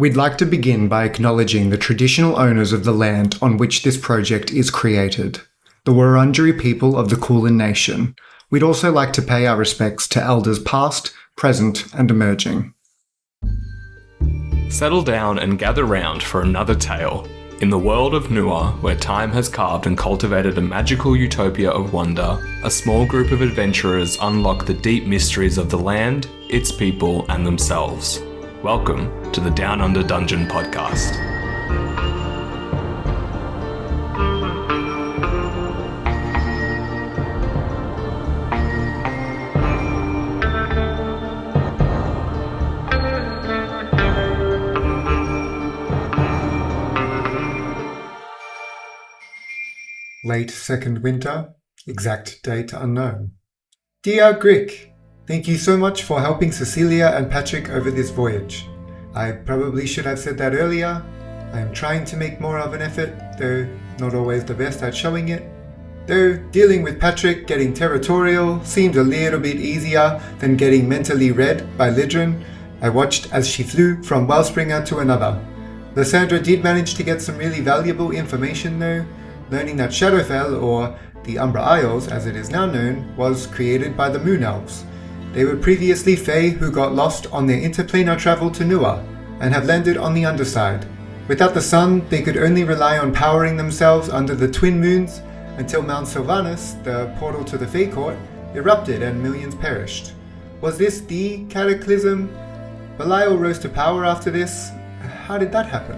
We'd like to begin by acknowledging the traditional owners of the land on which this project is created, the Wurundjeri people of the Kulin Nation. We'd also like to pay our respects to elders past, present, and emerging. Settle down and gather round for another tale. In the world of Nuwa, where time has carved and cultivated a magical utopia of wonder, a small group of adventurers unlock the deep mysteries of the land, its people, and themselves. Welcome to the Down Under Dungeon podcast. Late second winter, exact date unknown. Dear Grick, thank you so much for helping Cecilia and Patrick over this voyage. I probably should have said that earlier. I am trying to make more of an effort, though not always the best at showing it. Though dealing with Patrick getting territorial seemed a little bit easier than getting mentally read by Lydrin, I watched as she flew from Wellspringer to another. Lysandra did manage to get some really valuable information though, learning that Shadowfell, or the Umbra Isles as it is now known, was created by the Moon Elves. They were previously Fae who got lost on their interplanar travel to Nuwa, and have landed on the underside. Without the sun, they could only rely on powering themselves under the twin moons, until Mount Sylvanus, the portal to the Fae Court, erupted and millions perished. Was this the cataclysm? Belial rose to power after this. How did that happen?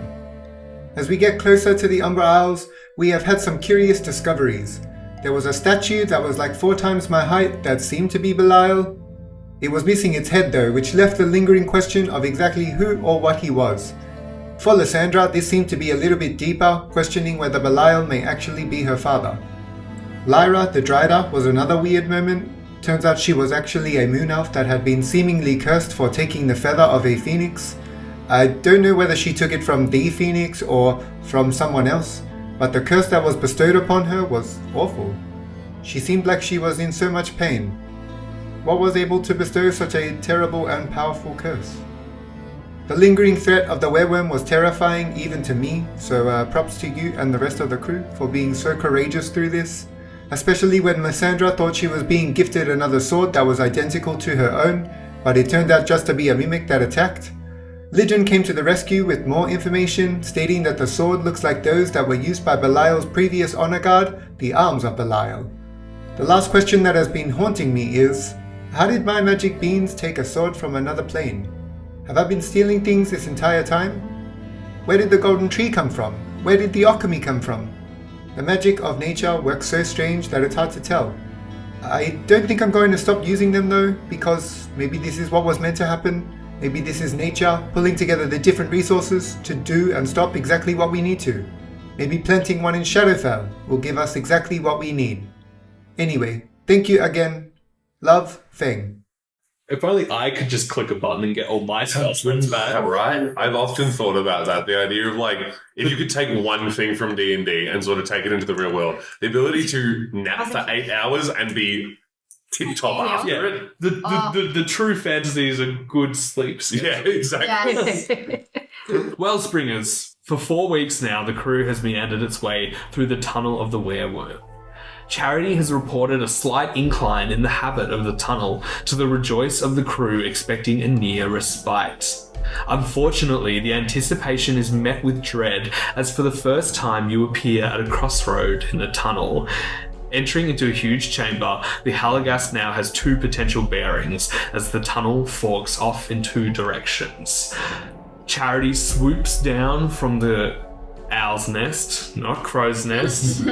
As we get closer to the Umbra Isles, we have had some curious discoveries. There was a statue that was like 4 times my height that seemed to be Belial. It was missing its head though, which left the lingering question of exactly who or what he was. For Lysandra, this seemed to be a little bit deeper, questioning whether Belial may actually be her father. Lyra, the Dryder, was another weird moment. Turns out she was actually a moon elf that had been seemingly cursed for taking the feather of a phoenix. I don't know whether she took it from the phoenix or from someone else, but the curse that was bestowed upon her was awful. She seemed like she was in so much pain. What was able to bestow such a terrible and powerful curse? The lingering threat of the Were Wyrm was terrifying even to me, so props to you and the rest of the crew for being so courageous through this, especially when Lysandra thought she was being gifted another sword that was identical to her own, but it turned out just to be a mimic that attacked. Lydrin came to the rescue with more information, stating that the sword looks like those that were used by Belial's previous honor guard, the arms of Belial. The last question that has been haunting me is, how did my magic beans take a sword from another plane? Have I been stealing things this entire time? Where did the golden tree come from? Where did the alchemy come from? The magic of nature works so strange that it's hard to tell. I don't think I'm going to stop using them though, because maybe this is what was meant to happen. Maybe this is nature pulling together the different resources to do and stop exactly what we need to. Maybe planting one in Shadowfell will give us exactly what we need. Anyway, thank you again. Love, Feng. If only I could just click a button and get all my spells back. Right? I've often thought about that. The idea of like, if you could take one thing from D&D and sort of take it into the real world, the ability to nap for 8 hours and be tip-top after it. The true fantasy is a good sleep schedule. Yeah, exactly. Yes. Wellspringers. For 4 weeks now, the crew has meandered its way through the tunnel of the Were Wyrm. Charity has reported a slight incline in the habit of the tunnel, to the rejoice of the crew expecting a near respite. Unfortunately, the anticipation is met with dread, as for the first time you appear at a crossroad in the tunnel. Entering into a huge chamber, the Halagast now has 2 potential bearings as the tunnel forks off in 2 directions. Charity swoops down from the owl's nest, not crow's nest,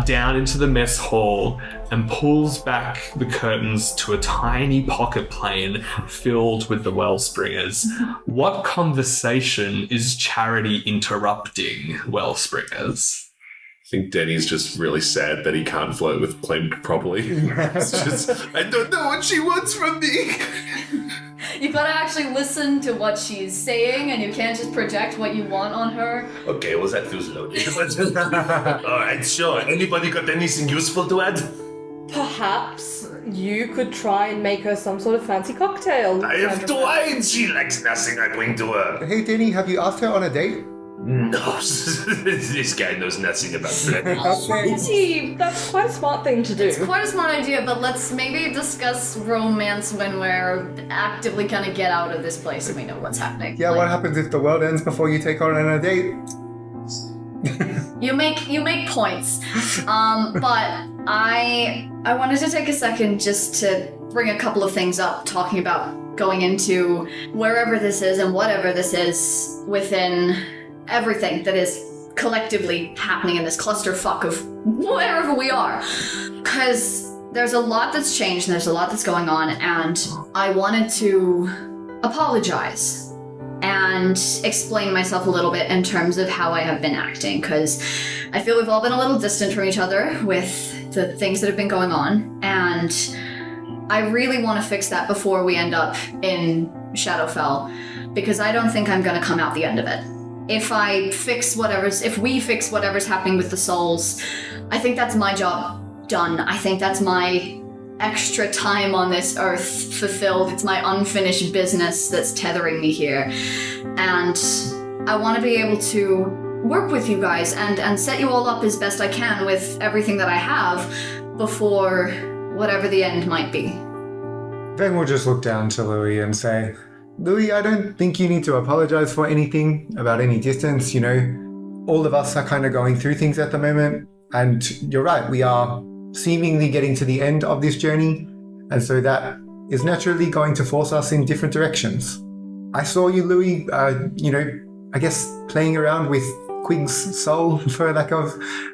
down into the mess hall and pulls back the curtains to a tiny pocket plane filled with the Wellspringers. What conversation is Charity interrupting, Wellspringers? I think Denis just really sad that he can't float with Clem properly. It's just, I don't know what she wants from me. You gotta actually listen to what she's saying, and you can't just project what you want on her. Okay, well that feels loaded. Alright, sure. Anybody got anything useful to add? Perhaps you could try and make her some sort of fancy cocktail. I have wine. She likes nothing I bring to her. Hey, Denis, have you asked her on a date? No, this guy knows nothing about flirting. See, that's quite a smart thing to do. It's quite a smart idea, but let's maybe discuss romance when we're actively kind of get out of this place and we know what's happening. Yeah, what happens if the world ends before you take her on a date? You make points, but I wanted to take a second just to bring a couple of things up, talking about going into wherever this is and whatever this is within everything that is collectively happening in this clusterfuck of wherever we are. Because there's a lot that's changed and there's a lot that's going on, and I wanted to apologize and explain myself a little bit in terms of how I have been acting, because I feel we've all been a little distant from each other with the things that have been going on, and I really want to fix that before we end up in Shadowfell, because I don't think I'm going to come out the end of it. If we fix whatever's happening with the souls, I think that's my job done. I think that's my extra time on this earth fulfilled. It's my unfinished business that's tethering me here. And I want to be able to work with you guys and set you all up as best I can with everything that I have before whatever the end might be. Feng will just look down to Louis and say, Louis, I don't think you need to apologize for anything about any distance. You know, all of us are kind of going through things at the moment. And you're right, we are seemingly getting to the end of this journey. And so that is naturally going to force us in different directions. I saw you, Louis, I guess playing around with Quig's soul, for lack of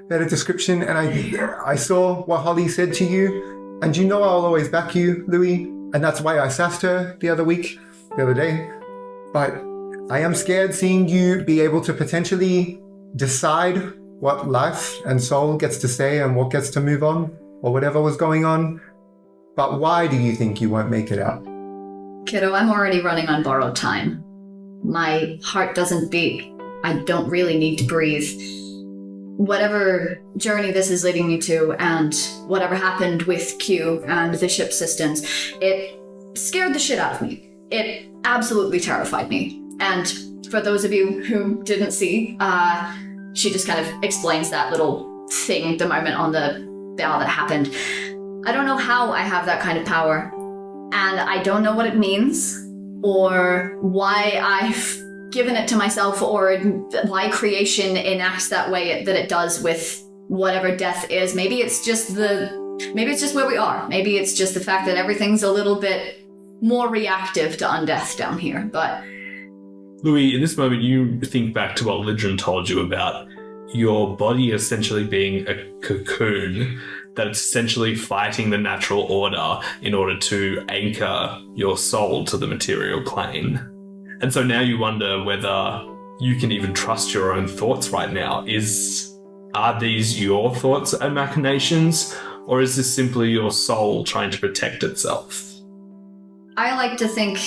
better description. And I saw what Holly said to you. And you know I'll always back you, Louis. And that's why I sassed her the other day. But I am scared seeing you be able to potentially decide what life and soul gets to say and what gets to move on, or whatever was going on. But why do you think you won't make it out? Kiddo, I'm already running on borrowed time. My heart doesn't beat. I don't really need to breathe. Whatever journey this is leading me to, and whatever happened with Q and the ship systems, it scared the shit out of me. It absolutely terrified me. And for those of you who didn't see, she just kind of explains that little thing, the moment on the bow that happened. I don't know how I have that kind of power, and I don't know what it means, or why I've given it to myself, or why creation enacts that way that it does with whatever death is. Maybe it's just where we are. Maybe it's just the fact that everything's a little bit more reactive to undeath down here, but... Louis, in this moment, you think back to what Lidrin told you about your body essentially being a cocoon that it's essentially fighting the natural order in order to anchor your soul to the material plane. And so now you wonder whether you can even trust your own thoughts right now. Are these your thoughts and machinations, or is this simply your soul trying to protect itself? I like to think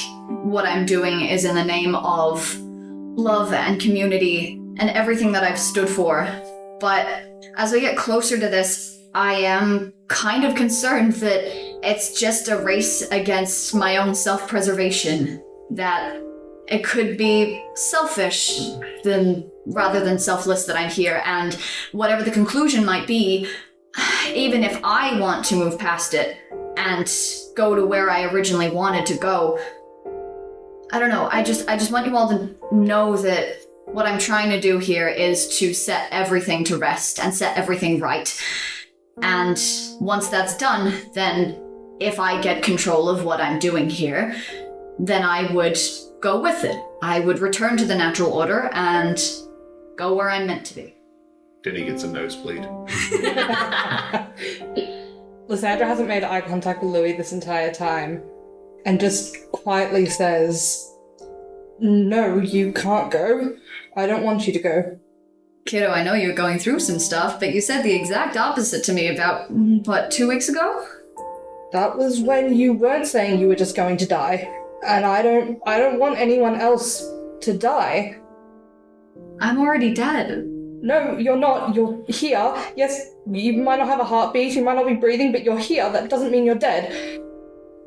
what I'm doing is in the name of love and community and everything that I've stood for. But as we get closer to this, I am kind of concerned that it's just a race against my own self-preservation, that it could be selfish rather than selfless that I'm here, and whatever the conclusion might be, even if I want to move past it and go to where I originally wanted to go, I don't know, I just want you all to know that what I'm trying to do here is to set everything to rest and set everything right. And once that's done, then if I get control of what I'm doing here, then I would go with it. I would return to the natural order and go where I'm meant to be. Denis gets a nosebleed. Lysandra hasn't made eye contact with Louis this entire time, and just quietly says, "No, you can't go. I don't want you to go." Kiddo, I know you're going through some stuff, but you said the exact opposite to me about, 2 weeks ago? That was when you weren't saying you were just going to die. And I don't want anyone else to die. I'm already dead. No, you're not. You're here. Yes, you might not have a heartbeat, you might not be breathing, but you're here. That doesn't mean you're dead.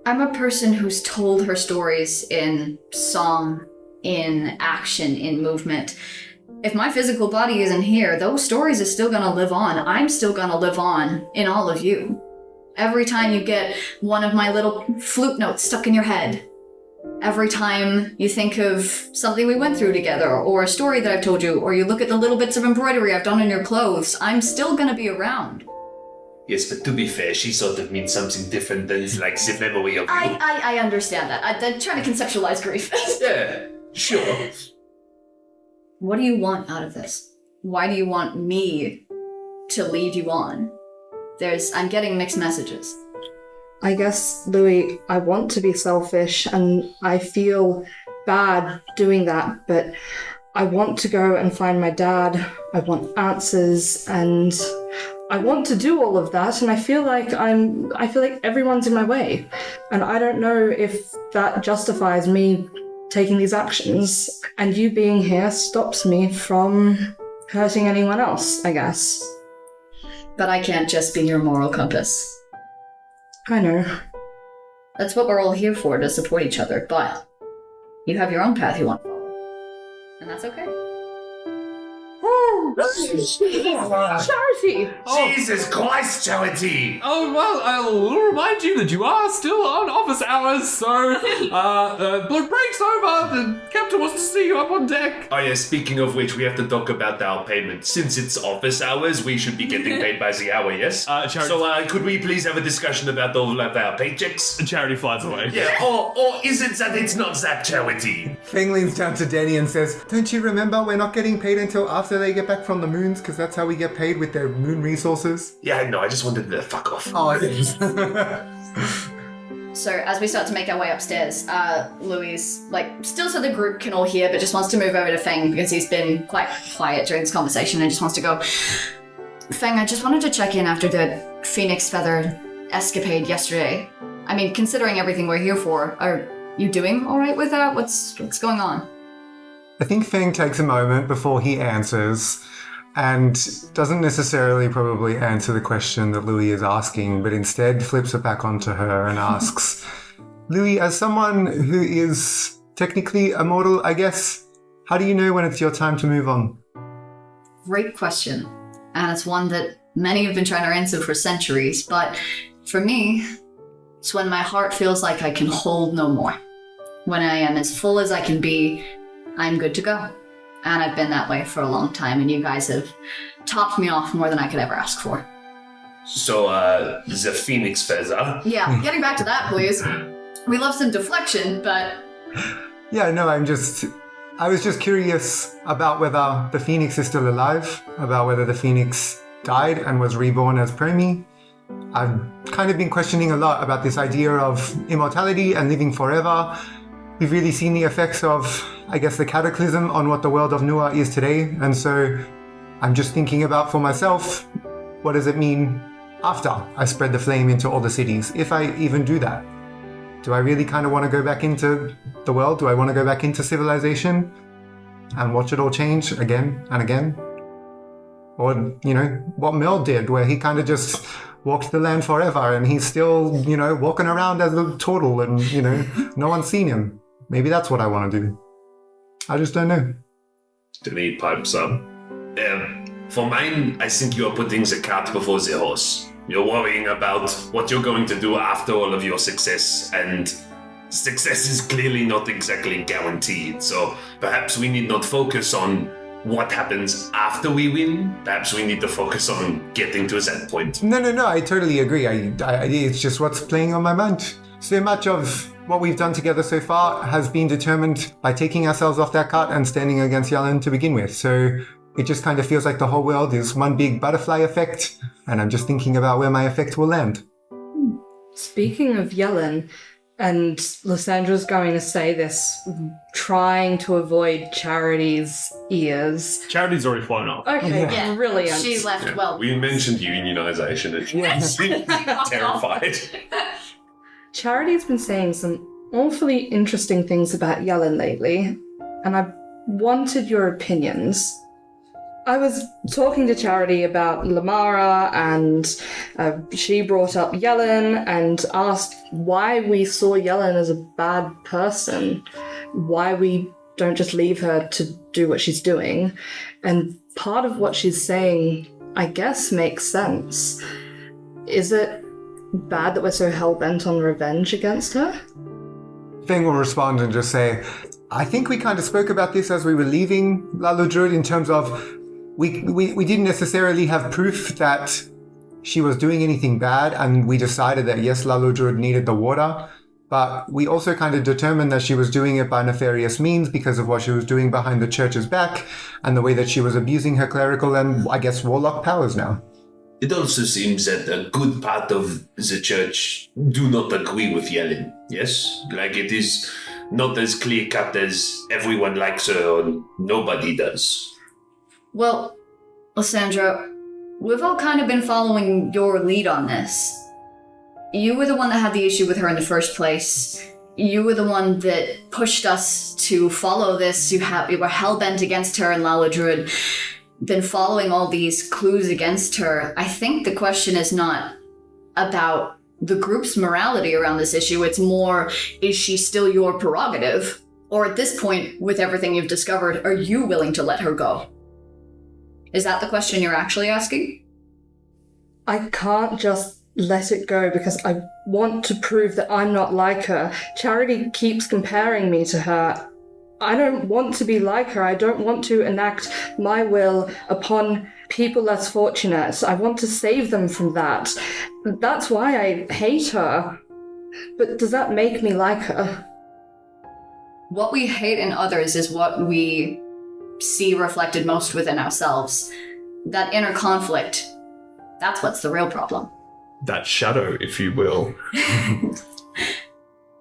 I'm a person who's told her stories in song, in action, in movement. If my physical body isn't here, those stories are still gonna live on. I'm still gonna live on in all of you. Every time you get one of my little flute notes stuck in your head, every time you think of something we went through together, or a story that I've told you, or you look at the little bits of embroidery I've done on your clothes, I'm still gonna be around. Yes, but to be fair, she sort of means something different than like the memory of you. I understand that. I'm trying to conceptualize grief. Yeah, sure. What do you want out of this? Why do you want me to lead you on? I'm getting mixed messages. I guess, Louis, I want to be selfish and I feel bad doing that, but I want to go and find my dad. I want answers and I want to do all of that, and I feel like everyone's in my way. And I don't know if that justifies me taking these actions, and you being here stops me from hurting anyone else, I guess. But I can't just be your moral compass. I know. That's what we're all here for, to support each other, but you have your own path you want to follow. And that's okay. Charity! Jesus Christ, Charity! Oh, well, I'll remind you that you are still on office hours, so, the break's over, the captain wants to see you up on deck. Oh yeah, speaking of which, we have to talk about our payment. Since it's office hours, we should be getting paid by the hour, yes? Charity. So, could we please have a discussion about all of our paychecks? Charity flies away. Yeah, or is it that it's not that Charity? Feng leans down to Denis and says, "Don't you remember we're not getting paid until after they get back from the moons, because that's how we get paid with their moon resources?" Yeah, no, I just wanted to fuck off. Oh, it is. So as we start to make our way upstairs, Louis, still so the group can all hear, but just wants to move over to Feng because he's been quite quiet during this conversation and just wants to go, "Feng, I just wanted to check in after the phoenix feather escapade yesterday. I mean, considering everything we're here for, are you doing all right with that? What's going on?" I think Feng takes a moment before he answers and doesn't necessarily probably answer the question that Louis is asking, but instead flips it back onto her and asks, "Louis, as someone who is technically immortal, I guess, how do you know when it's your time to move on?" Great question. And it's one that many have been trying to answer for centuries, but for me, it's when my heart feels like I can hold no more. When I am as full as I can be, I'm good to go. And I've been that way for a long time, and you guys have topped me off more than I could ever ask for. So, the phoenix feather. Yeah, getting back to that, please. We love some deflection, but... Yeah, no, I was just curious about whether the phoenix is still alive, about whether the phoenix died and was reborn as Premi. I've kind of been questioning a lot about this idea of immortality and living forever. We've really seen the effects of, I guess, the cataclysm on what the world of Noor is today, and so I'm just thinking about for myself, what does it mean after I spread the flame into all the cities, if I even do that? Do I really kind of want to go back into the world? Do I want to go back into civilization and watch it all change again and again? Or, what Mel did, where he kind of just walked the land forever and he's still, walking around as a turtle and, no one's seen him. Maybe that's what I want to do. I just don't know. Denis pipes up. For mine, I think you are putting the cart before the horse. You're worrying about what you're going to do after all of your success, and success is clearly not exactly guaranteed, so perhaps we need not focus on what happens after we win. Perhaps we need to focus on getting to that point. No, I totally agree. It's just what's playing on my mind. So much of what we've done together so far has been determined by taking ourselves off that cart and standing against Yellen to begin with. So it just kind of feels like the whole world is one big butterfly effect, and I'm just thinking about where my effect will land. Speaking of Yellen, and Lysandra's going to say this, trying to avoid Charity's ears. Charity's already flown off. Okay, Yeah, brilliant. she left well. We mentioned unionization and she's terrified. Charity's been saying some awfully interesting things about Yellen lately, and I wanted your opinions. I was talking to Charity about Lamara, and she brought up Yellen and asked why we saw Yellen as a bad person, why we don't just leave her to do what she's doing. And part of what she's saying, I guess, makes sense. Is it bad that we're so hell-bent on revenge against her? Feng will respond and just say, I think we kind of spoke about this as we were leaving Laludrud in terms of we didn't necessarily have proof that she was doing anything bad, and we decided that yes, Laludrud needed the water, but we also kind of determined that she was doing it by nefarious means because of what she was doing behind the church's back and the way that she was abusing her clerical and, I guess, warlock powers now. It also seems that a good part of the church do not agree with Yellen, yes? Like, it is not as clear-cut as everyone likes her or nobody does. Well, Lysandra, we've all kind of been following your lead on this. You were the one that had the issue with her in the first place. You were the one that pushed us to follow this. You were hell-bent against her in Laludrud. Been following all these clues against her. I think the question is not about the group's morality around this issue. It's more, is she still your prerogative? Or at this point, with everything you've discovered, are you willing to let her go? Is that the question you're actually asking? I can't just let it go because I want to prove that I'm not like her. Charity keeps comparing me to her. I don't want to be like her. I don't want to enact my will upon people less fortunate. I want to save them from that. That's why I hate her. But does that make me like her? What we hate in others is what we see reflected most within ourselves. That inner conflict, that's what's the real problem. That shadow, if you will.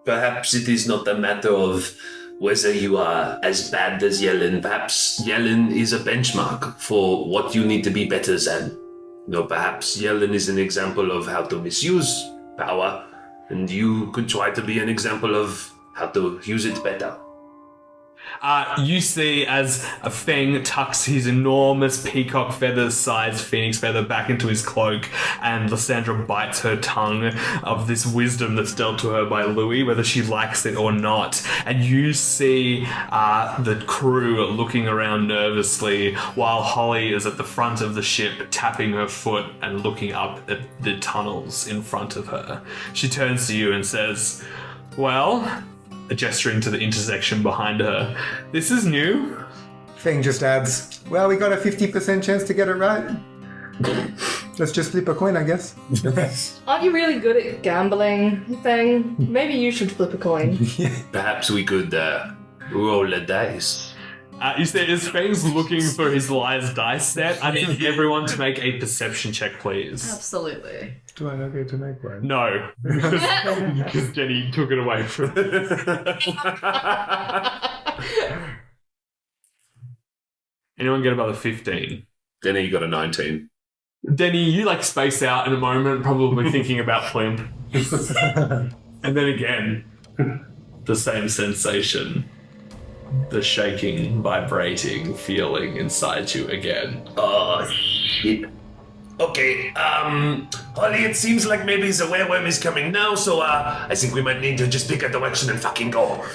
Perhaps it is not a matter of whether you are as bad as Yellen. Perhaps Yellen is a benchmark for what you need to be better than. Perhaps Yellen is an example of how to misuse power, and you could try to be an example of how to use it better. You see as Feng tucks his enormous peacock feather-sized phoenix feather back into his cloak, and Lysandra bites her tongue of this wisdom that's dealt to her by Louis, whether she likes it or not. And you see the crew looking around nervously while Holly is at the front of the ship tapping her foot and looking up at the tunnels in front of her. She turns to you and says, well, gesturing to the intersection behind her, this is new. Feng just adds, well, we got a 50% chance to get it right. Let's just flip a coin, I guess. Aren't you really good at gambling, Feng? Maybe you should flip a coin. Perhaps we could roll a dice. You see, as Feng's looking for his lies dice set, I need everyone to make a perception check, please. Absolutely. Do I not get to make one? No, because Jenny took it away from Anyone get above a 15? Denny, you got a 19. Denny, you space out in a moment, probably thinking about Plimp. And then again, the same sensation. The shaking, vibrating feeling inside you again. Oh, shit. Okay, Holly, it seems like maybe the Were Wyrm is coming now, so I think we might need to just pick a direction and fucking go.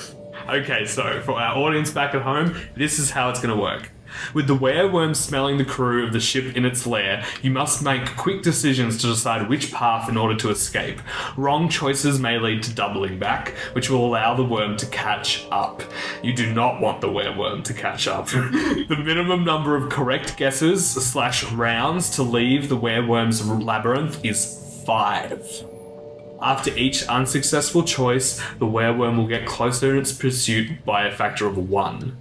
Okay, so for our audience back at home, this is how it's going to work. With the Were Wyrm smelling the crew of the ship in its lair, you must make quick decisions to decide which path in order to escape. Wrong choices may lead to doubling back, which will allow the worm to catch up. You do not want the Were Wyrm to catch up. The minimum number of correct guesses / rounds to leave the Were Wyrm's labyrinth is 5. After each unsuccessful choice, the Were Wyrm will get closer in its pursuit by a factor of 1.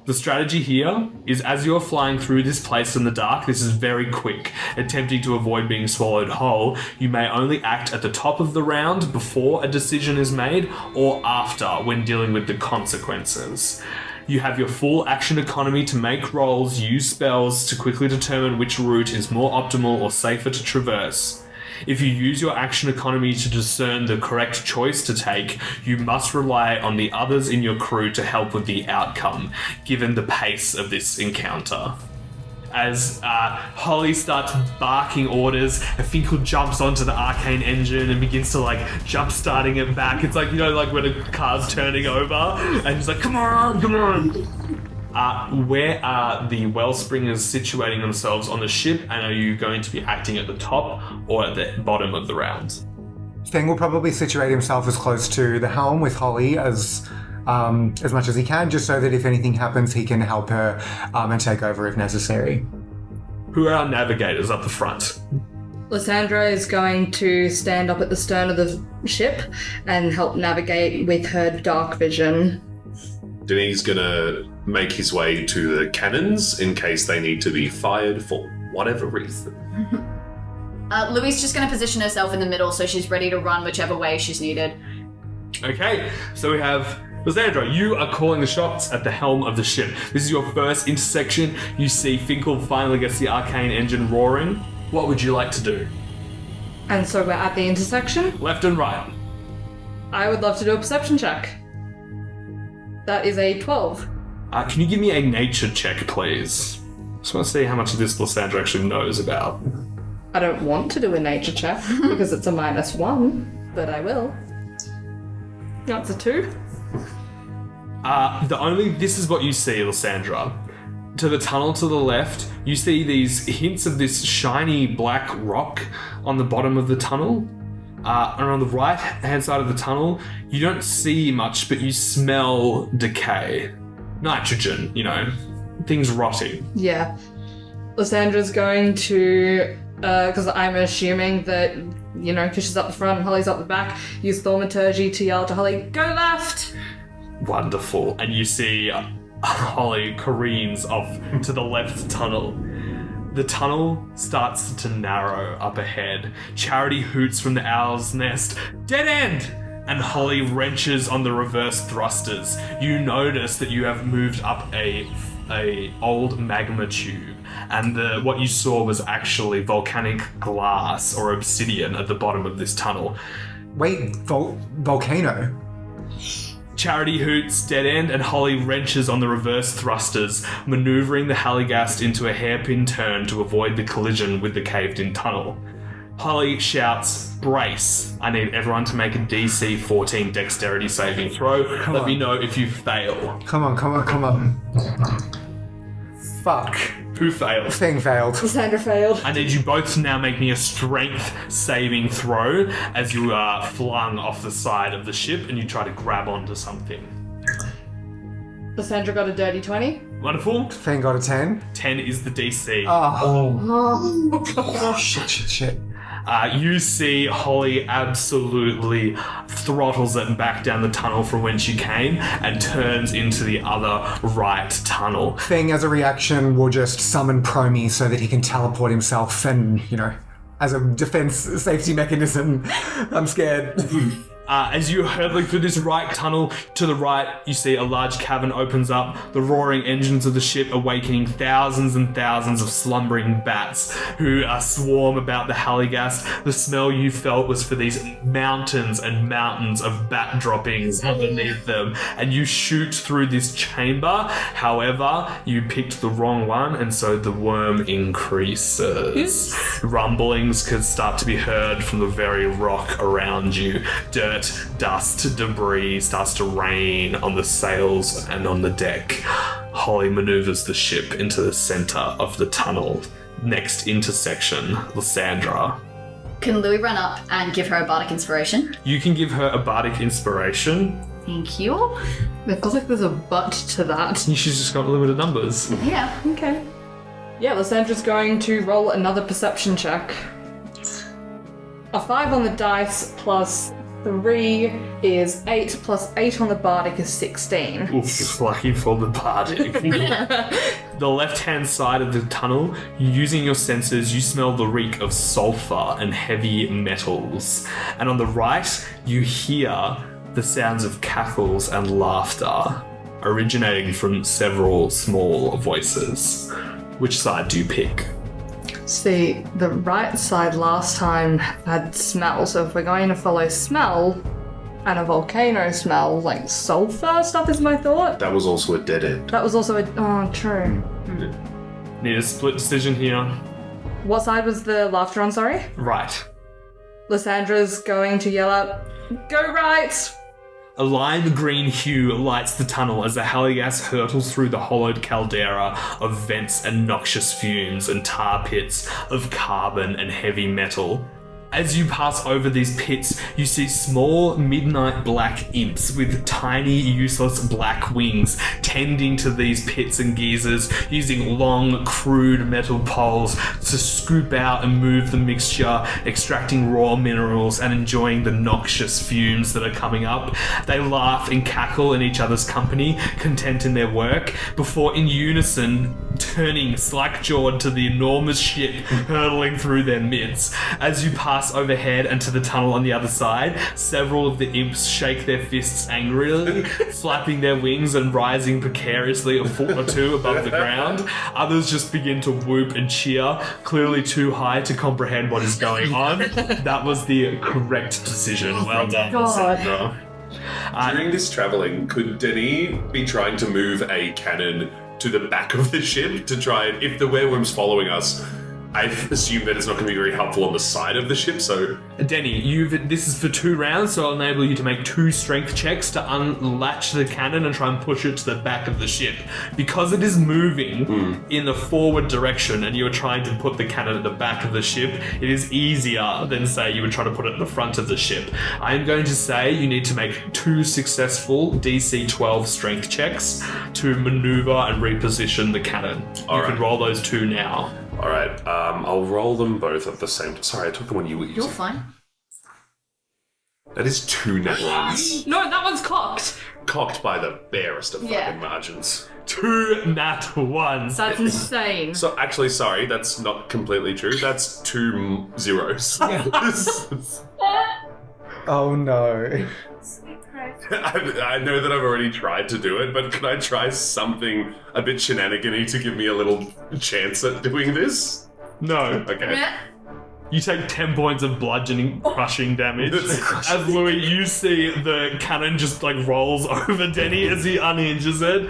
The strategy here is as you're flying through this place in the dark, this is very quick. Attempting to avoid being swallowed whole, you may only act at the top of the round before a decision is made or after when dealing with the consequences. You have your full action economy to make rolls, use spells to quickly determine which route is more optimal or safer to traverse. If you use your action economy to discern the correct choice to take, you must rely on the others in your crew to help with the outcome, given the pace of this encounter. as Holly starts barking orders. And Finkel jumps onto the arcane engine and begins to like jump starting it back. It's like, you know, like when a car's turning over and he's like, come on. Where are the Wellspringers situating themselves on the ship, and are you going to be acting at the top or at the bottom of the round? Feng will probably situate himself as close to the helm with Holly as much as he can, just so that if anything happens, he can help her and take over if necessary. Who are our navigators up the front? Lysandra is going to stand up at the stern of the ship and help navigate with her dark vision. Denis gonna make his way to the cannons in case they need to be fired for whatever reason. Louis just going to position herself in the middle so she's ready to run whichever way she's needed. Okay, so we have Lysandra, you are calling the shots at the helm of the ship. This is your first intersection. You see Finkel finally gets the arcane engine roaring. What would you like to do? And so we're at the intersection. Left and right. I would love to do a perception check. That is a 12. Can you give me a nature check, please? Just want to see how much of this Lysandra actually knows about. I don't want to do a nature check because it's a -1, but I will. That's a 2. This is what you see, Lysandra. To the tunnel to the left, you see these hints of this shiny black rock on the bottom of the tunnel. And on the right-hand side of the tunnel, you don't see much, but you smell decay. Nitrogen, you know, things rotting. Yeah. Lysandra's going to, because I'm assuming that, you know, because she's up the front and Holly's up the back, use thaumaturgy to yell to Holly, go left! Wonderful. And you see Holly careens off to the left tunnel. The tunnel starts to narrow up ahead. Charity hoots from the owl's nest, dead end! And Holly wrenches on the reverse thrusters. You notice that you have moved up a old magma tube, and what you saw was actually volcanic glass or obsidian at the bottom of this tunnel. Wait, volcano? Charity hoots, dead end, and Holly wrenches on the reverse thrusters, maneuvering the Halligast into a hairpin turn to avoid the collision with the caved-in tunnel. Holly shouts, brace. I need everyone to make a DC 14 dexterity saving throw. Let me know if you fail. Come on. Fuck. Who failed? Feng failed. Lysandra failed. I need you both to now make me a strength saving throw as you are flung off the side of the ship and you try to grab onto something. Lysandra got a dirty 20. Wonderful. Feng got a 10. 10 is the DC. Oh. Shit. You see Holly absolutely throttles it back down the tunnel from when she came and turns into the other right tunnel. Feng, as a reaction, will just summon Promi so that he can teleport himself and, you know, as a defense safety mechanism. I'm scared. As you're hurtling through this right tunnel, to the right, you see a large cavern opens up, the roaring engines of the ship awakening thousands and thousands of slumbering bats who swarm about the Halligast. The smell you felt was for these mountains and mountains of bat droppings underneath them, and you shoot through this chamber. However, you picked the wrong one, and so the worm increases. Rumblings could start to be heard from the very rock around you. Dirt, dust, debris starts to rain on the sails and on the deck. Holly maneuvers the ship into the center of the tunnel. Next intersection, Lysandra. Can Louis run up and give her a bardic inspiration? You can give her a bardic inspiration. Thank you. It feels like there's a but to that. She's just got limited numbers. Yeah. Okay. Yeah, Lysandra's going to roll another perception check. A 5 on the dice plus 3 is 8, plus 8 on the bardic is 16. Oof, lucky for the bardic. The left-hand side of the tunnel, using your senses, you smell the reek of sulfur and heavy metals. And on the right, you hear the sounds of cackles and laughter, originating from several small voices. Which side do you pick? See, the right side last time had smell, so if we're going to follow smell and a volcano smell, like sulfur stuff is my thought. That was also a dead end. That was also a... Oh, true. Need a split decision here. What side was the laughter on, sorry? Right. Lysandra's going to yell out, "Go right!" A lime green hue lights the tunnel as the heligas hurtles through the hollowed caldera of vents and noxious fumes and tar pits of carbon and heavy metal. As you pass over these pits, you see small midnight black imps with tiny useless black wings tending to these pits and geysers, using long crude metal poles to scoop out and move the mixture, extracting raw minerals and enjoying the noxious fumes that are coming up. They laugh and cackle in each other's company, content in their work, before in unison turning slack-jawed to the enormous ship hurtling through their midst. As you pass overhead and to the tunnel on the other side, several of the imps shake their fists angrily, flapping their wings and rising precariously a foot or two above the ground. Others just begin to whoop and cheer, clearly too high to comprehend what is going on. That was the correct decision. Well done, God. Sandra. During this traveling, could Denis be trying to move a cannon to the back of the ship to try and, if the Were Wyrm's following us, I assume that it's not going to be very helpful on the side of the ship, so... Denny, this is for 2 rounds, so I'll enable you to make 2 strength checks to unlatch the cannon and try and push it to the back of the ship. Because it is moving in the forward direction and you're trying to put the cannon at the back of the ship, it is easier than, say, you would try to put it at the front of the ship. I am going to say you need to make 2 successful DC 12 strength checks to maneuver and reposition the cannon. You can roll those 2 now. Alright, I'll roll them both at the same time. Sorry, I took the one you were using. You're fine. That is 2 net ones. No, that one's cocked. Cocked by the barest of fucking margins. 2 nat 1s. That's insane. So, actually, sorry, that's not completely true. That's 2 zeros. Oh no. I know that I've already tried to do it, but can I try something a bit shenanigan-y to give me a little chance at doing this? No. Okay. You take 10 points of bludgeoning, crushing damage. As Louis, you see the cannon just like rolls over Denny as he unhinges it.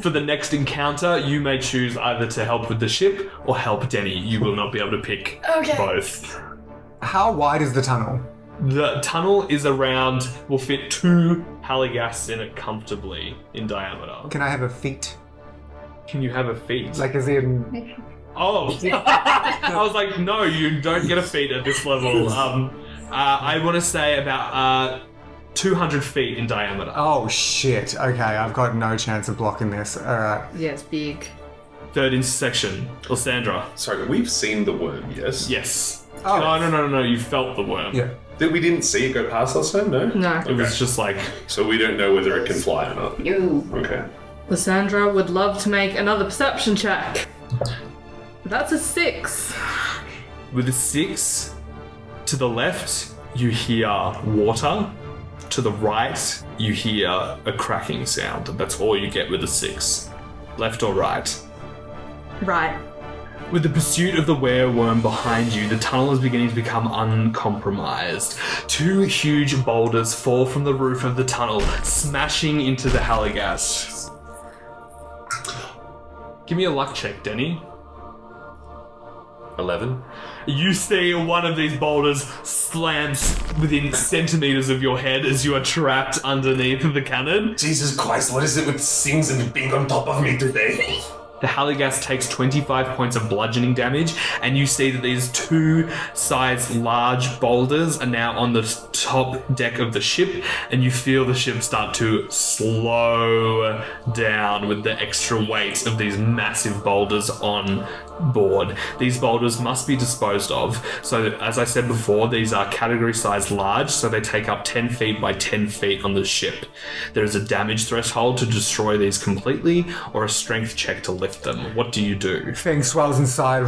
For the next encounter, you may choose either to help with the ship or help Denny. You will not be able to pick both. How wide is the tunnel? The tunnel is around, will fit 2 haligas in it comfortably in diameter. Can I have a feet? Can you have a feet? Like as in... Oh, I was like, no, you don't get a feet at this level. I want to say about 200 feet in diameter. Oh shit, okay, I've got no chance of blocking this. Alright. Yeah, it's big. 3rd intersection, Lysandra. Sorry, we've seen the worm, yes? Yes. Oh. No, you felt the worm. Yeah. We didn't see it go past last time, no? No. It was just like... So we don't know whether it can fly or not. No. Okay. Lysandra would love to make another perception check. That's a 6. With a 6, to the left, you hear water. To the right, you hear a cracking sound. That's all you get with a 6. Left or right? Right. With the pursuit of the Were Wyrm behind you, the tunnel is beginning to become uncompromised. 2 huge boulders fall from the roof of the tunnel, smashing into the haligas. Give me a luck check, Denny. 11. You see one of these boulders slams within centimeters of your head as you are trapped underneath the cannon. Jesus Christ, what is it with things and being on top of me today? The haligas takes 25 points of bludgeoning damage, and you see that these 2 size large boulders are now on the top deck of the ship, and you feel the ship start to slow down with the extra weight of these massive boulders on board. These boulders must be disposed of. So as I said before, these are category size large, so they take up 10 feet by 10 feet on the ship. There is a damage threshold to destroy these completely, or a strength check to lift them. What do you do? Feng swells inside,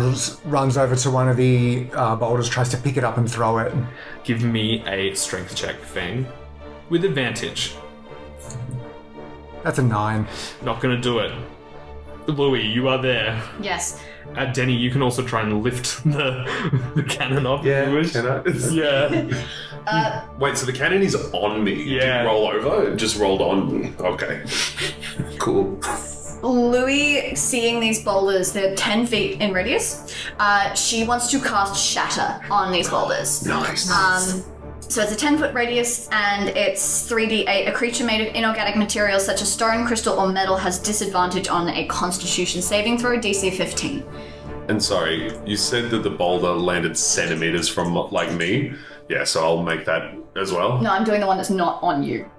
runs over to one of the boulders, tries to pick it up and throw it. Give me a strength check, Feng. With advantage. That's a 9. Not gonna do it. Louis, you are there. Yes. Denny, you can also try and lift the cannon up. Yeah, Louis. can I? Yeah. Wait, so the cannon is on me? Yeah. Did it roll over? It just rolled on. Okay. Cool. Louis, seeing these boulders, they're 10 feet in radius. She wants to cast Shatter on these boulders. Nice. So it's a 10-foot radius, and it's 3d8. A creature made of inorganic materials such as stone, crystal, or metal has disadvantage on a Constitution saving throw, DC 15. And sorry, you said that the boulder landed centimeters from me. Yeah, so I'll make that as well. No, I'm doing the one that's not on you.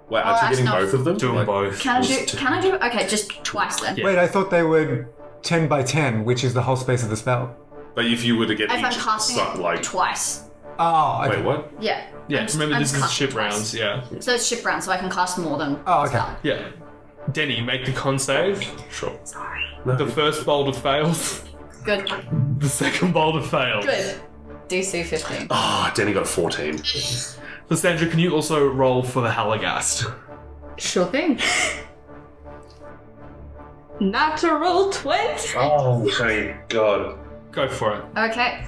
Wait, aren't you getting both of them? Do them both. Can I do? Okay, just twice then. Yeah. Wait, I thought they were 10 by 10, which is the whole space of the spell. But if you were to get If I'm each casting it twice. Oh, okay. Wait, what? Yeah. Yeah, remember this is casting ship twice. rounds, yeah. So it's ship round, so I can cast more than Oh, okay. spell. Yeah. Denny, make the con save. Sure. The first boulder fails. Good. The second boulder fails. Good. DC 15. Ah, Denny got a 14. Lysandra, can you also roll for the Halagast? Sure thing. Natural 20. Oh, thank God. Go for it. Okay.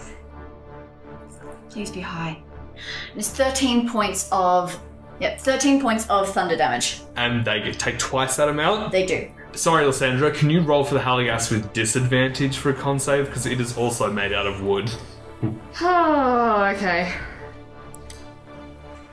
Please be high. It's 13 points of... Yep, 13 points of thunder damage. And they take twice that amount. They do. Sorry, Lysandra, can you roll for the Halagast with disadvantage for a con save? Because it is also made out of wood. Oh, okay.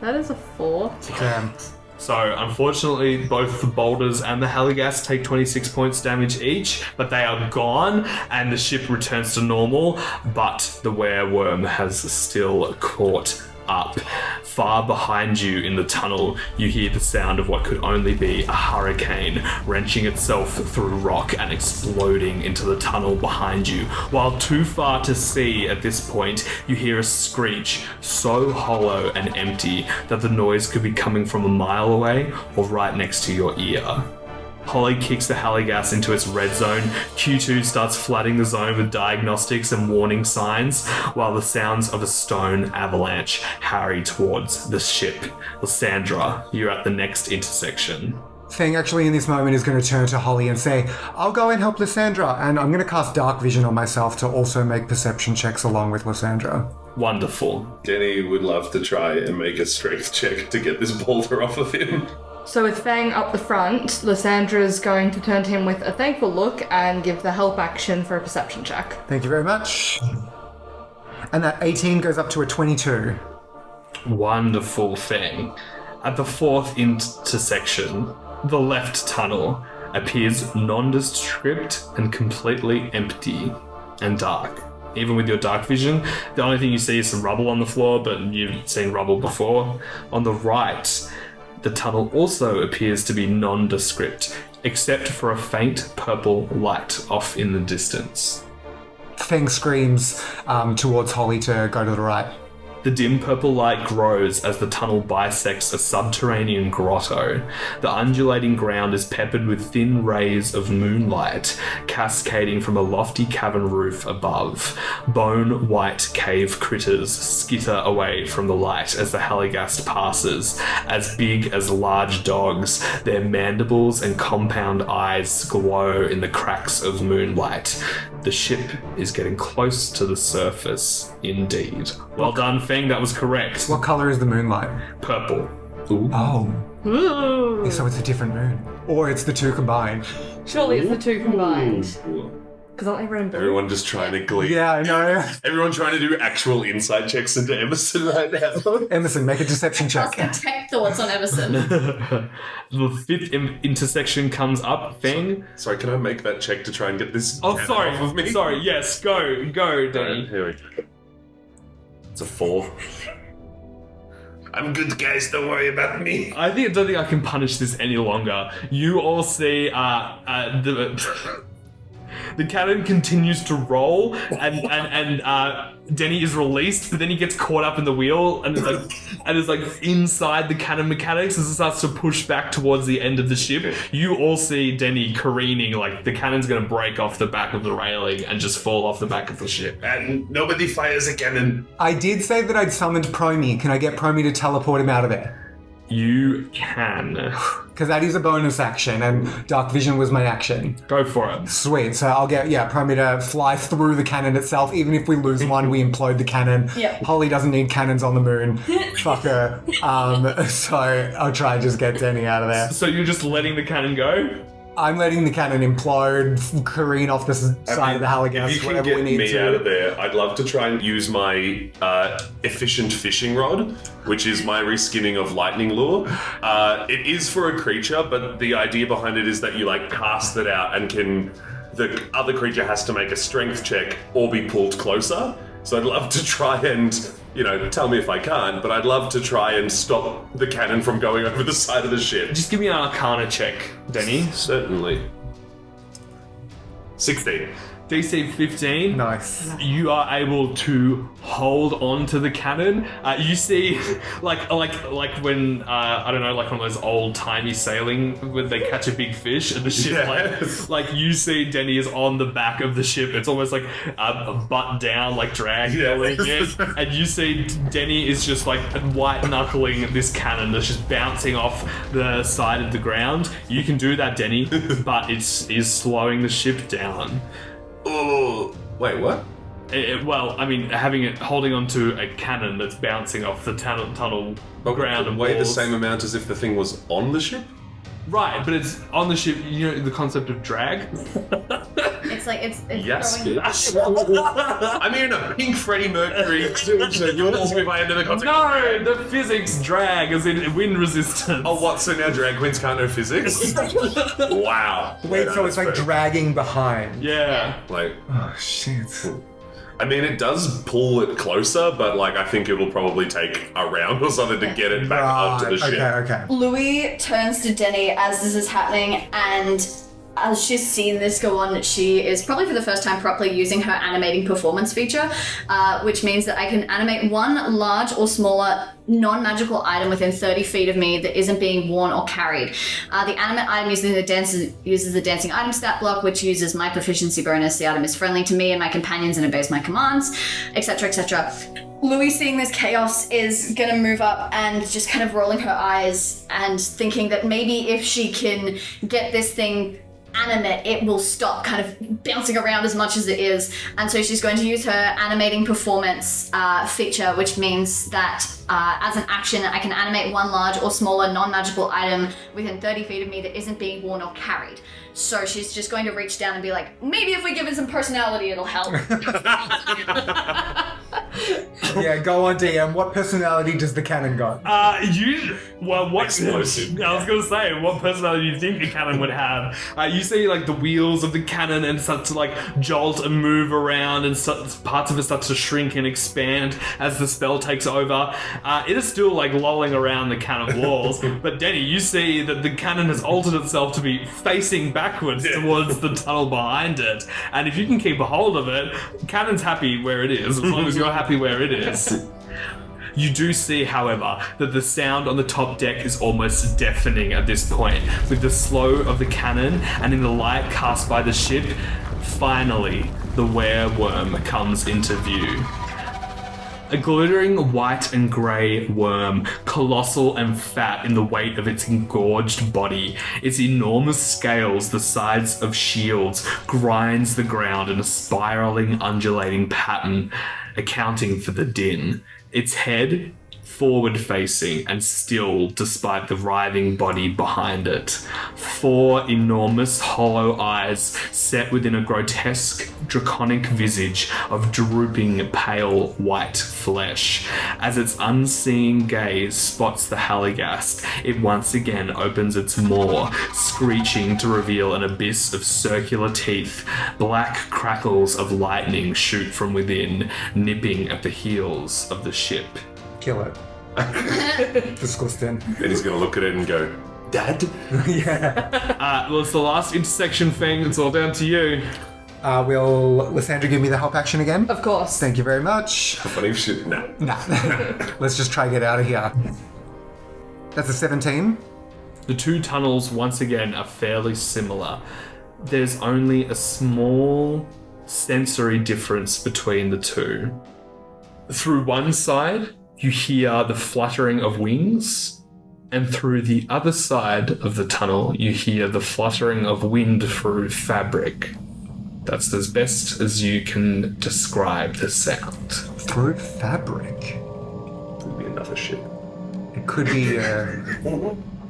That is a 4. Damn. So, unfortunately, both the boulders and the Halagast take 26 points damage each, but they are gone, and the ship returns to normal, but the Were Wyrm has still caught up. Far behind you in the tunnel, you hear the sound of what could only be a hurricane wrenching itself through rock and exploding into the tunnel behind you. While too far to see at this point, you hear a screech so hollow and empty that the noise could be coming from a mile away or right next to your ear. Holly kicks the Halagast into its red zone. Q2 starts flooding the zone with diagnostics and warning signs, while the sounds of a stone avalanche harry towards the ship. Lysandra, you're at the next intersection. Feng actually in this moment is going to turn to Holly and say, I'll go and help Lysandra, and I'm going to cast Dark Vision on myself to also make perception checks along with Lysandra. Wonderful. Denny would love to try and make a strength check to get this boulder off of him. So with Feng up the front, Lysandra's going to turn to him with a thankful look and give the help action for a perception check. Thank you very much. And that 18 goes up to a 22. Wonderful thing. At the fourth intersection, the left tunnel appears nondescript and completely empty and dark. Even with your dark vision, the only thing you see is some rubble on the floor, but you've seen rubble before. On the right, the tunnel also appears to be nondescript, except for a faint purple light off in the distance. Feng screams towards Holly to go to the right. The dim purple light grows as the tunnel bisects a subterranean grotto. The undulating ground is peppered with thin rays of moonlight, cascading from a lofty cavern roof above. Bone-white cave critters skitter away from the light as the Halagast passes, as big as large dogs. Their mandibles and compound eyes glow in the cracks of moonlight. The ship is getting close to the surface, indeed. Well done, Feng, that was correct. What colour is the moonlight? Purple. Oh, Ooh. so it's a different moon. Or it's the two combined. Surely it's the two combined. Because aren't they red and blue? Everyone just trying to glean. Yeah, I know. Everyone trying to do actual insight checks into Emerson right now. Emerson, make a deception check. Casting tech thoughts on Emerson. The fifth intersection comes up. Feng. Sorry, can I make that check to try and get this Oh, cannon sorry. off of me? Sorry, yes. Go, Alright, Denny. here we go. It's a 4. I'm good, guys. Don't worry about me. I don't think I can punish this any longer. You all see the cannon continues to roll, and Denny is released, but then he gets caught up in the wheel and is like inside the cannon mechanics as it starts to push back towards the end of the ship. You all see Denny careening, like the cannon's going to break off the back of the railing and just fall off the back of the ship. And nobody fires a cannon. I did say that I'd summoned Promi. Can I get Promi to teleport him out of there? You can. Because that is a bonus action, and Dark Vision was my action. Go for it. Sweet, so I'll get, Promi to fly through the cannon itself. Even if we lose one, we implode the cannon. Yep. Holly doesn't need cannons on the moon. Fuck her. So I'll try and just get Denny out of there. So you're just letting the cannon go? I'm letting the cannon implode, careen off the side of the Halagast, If you can whatever get we need me to. out of there, I'd love to try and use my efficient fishing rod, which is my reskinning of lightning lure. It is for a creature, but the idea behind it is that you like cast it out and the other creature has to make a strength check or be pulled closer. So I'd love to try and, tell me if I can't, but I'd love to try and stop the cannon from going over the side of the ship. Just give me an Arcana check, Denny. Certainly. 16. DC 15. Nice. You are able to hold on to the cannon. You see, like when I don't know, like on those old timey sailing when they catch a big fish and the ship, Yes. like you see Denny is on the back of the ship. It's almost like a butt down, like drag it, and you see Denny is just like white knuckling this cannon that's just bouncing off the side of the ground. You can do that, Denny, but it is slowing the ship down. Oh, wait, what? Well, I mean, holding onto a cannon that's bouncing off the tunnel ground and weigh the walls. same amount as if the thing was on the ship? Right, but it's on the ship. You know the concept of drag. It's like it's Yes, throwing. bitch. I'm in a pink Freddie Mercury suit, so you're asking me if I under the concept of drag. No, the physics drag as in wind resistance. Oh, what? So now drag queens can't know physics? Wow. Wait, so it's like dragging behind. Yeah. Like, Oh, shit. I mean, it does pull it closer, but like, I think it'll probably take a round or something to get it back onto the ship. Okay. Louis turns to Denny as this is happening, and as she's seen this go on, she is probably for the first time properly using her animating performance feature, which means that I can animate one large or smaller non-magical item within 30 feet of me that isn't being worn or carried. The animate item uses the dancing item stat block, which uses my proficiency bonus. The item is friendly to me and my companions and obeys my commands, etc., etc. Louis, seeing this chaos, is gonna move up and just kind of rolling her eyes and thinking that maybe if she can get this thing animate, it will stop kind of bouncing around as much as it is. And so she's going to use her animating performance feature, which means that as an action, I can animate one large or smaller non-magical item within 30 feet of me that isn't being worn or carried. So she's just going to reach down and be like, maybe if we give it some personality, it'll help. Yeah, go on, DM. What personality does the cannon got? What Explosive. I was gonna say, what personality do you think the cannon would have? You see like the wheels of the cannon and start to like jolt and move around, and parts of it start to shrink and expand as the spell takes over. It is still like lolling around the cannon walls, but Denny, you see that the cannon has altered itself to be facing backwards towards the tunnel behind it, and if you can keep a hold of it, cannon's happy where it is, as long as you're happy where it is. You do see, however, that the sound on the top deck is almost deafening at this point. With the slow of the cannon and in the light cast by the ship, finally, the Were Wyrm comes into view. A glittering white and grey worm, colossal and fat in the weight of its engorged body. Its enormous scales, the size of shields, grinds the ground in a spiraling, undulating pattern, accounting for the din. Its head, forward-facing and still despite the writhing body behind it. 4 enormous hollow eyes set within a grotesque, draconic visage of drooping, pale, white flesh. As its unseeing gaze spots the Halagast, it once again opens its maw, screeching to reveal an abyss of circular teeth. Black crackles of lightning shoot from within, nipping at the heels of the ship. Kill it. Disgusting. Then he's gonna look at it and go, Dad? Yeah. Well, it's the last intersection, Feng. It's all down to you. Will Lysandra give me the help action again? Of course. Thank you very much. Funny if shit. Nah. Nah. Let's just try to get out of here. That's a 17. The two tunnels, once again, are fairly similar. There's only a small sensory difference between the two. Through one side, you hear the fluttering of wings, and through the other side of the tunnel, you hear the fluttering of wind through fabric. That's as best as you can describe the sound. Through fabric. Could be another ship. It could be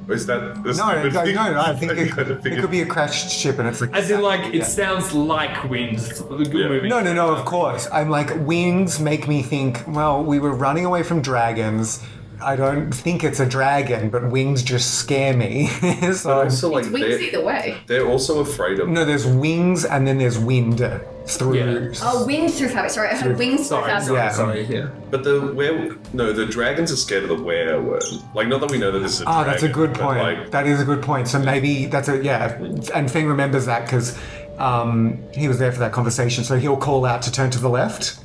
Or is that the No, stupid thing? I think it kind of it figured- could be a crashed ship, and it's like As in, like, it Yeah. sounds like wind moving. No, of course. I'm like, wings make me think, well, we were running away from dragons. I don't think it's a dragon, but wings just scare me. But So, also, like, Wings either way. they're also afraid of. no, there's wings and then there's wind through. Yeah. Oh, wind through fabric. Sorry, I heard wings through fabric. Yeah. Sorry, yeah. But the dragons are scared of the Were Wyrm. Like, not that we know that this is a dragon. That's a good but, point. like, That is a good point. So maybe that's and Feng remembers that because he was there for that conversation. So he'll call out to turn to the left.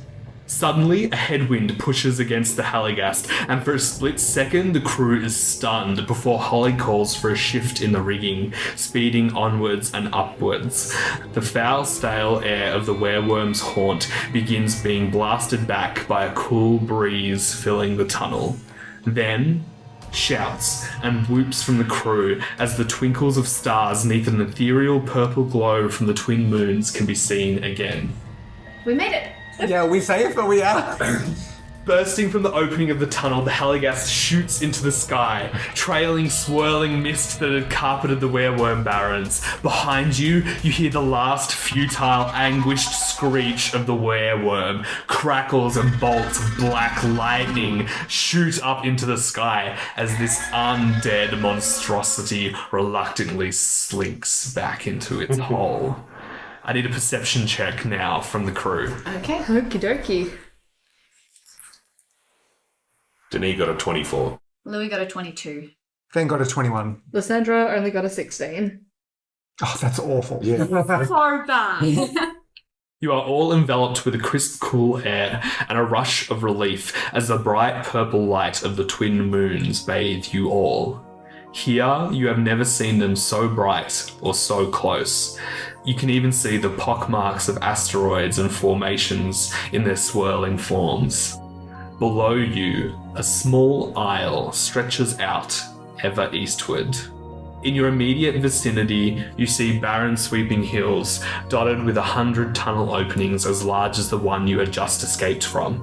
Suddenly, a headwind pushes against the Halligast, and for a split second, the crew is stunned before Holly calls for a shift in the rigging, speeding onwards and upwards. The foul, stale air of the werewyrm's haunt begins being blasted back by a cool breeze filling the tunnel. Then, shouts and whoops from the crew as the twinkles of stars neath an ethereal purple glow from the twin moons can be seen again. We made it. Yeah, we safe, but we out. Bursting from the opening of the tunnel, the Halligast shoots into the sky, trailing swirling mist that had carpeted the werewyrm barrens. Behind you, you hear the last futile, anguished screech of the werewyrm. Crackles and bolts of black lightning shoot up into the sky as this undead monstrosity reluctantly slinks back into its hole. I need a perception check now from the crew. Okay. Okie dokie. Denis got a 24. Louis got a 22. Feng got a 21. Lysandra only got a 16. Oh, that's awful. So bad. You are all enveloped with a crisp, cool air and a rush of relief as the bright purple light of the twin moons bathe you all. Here, you have never seen them so bright or so close. You can even see the pockmarks of asteroids and formations in their swirling forms. Below you, a small isle stretches out ever eastward. In your immediate vicinity, you see barren sweeping hills dotted with 100 tunnel openings as large as the one you had just escaped from.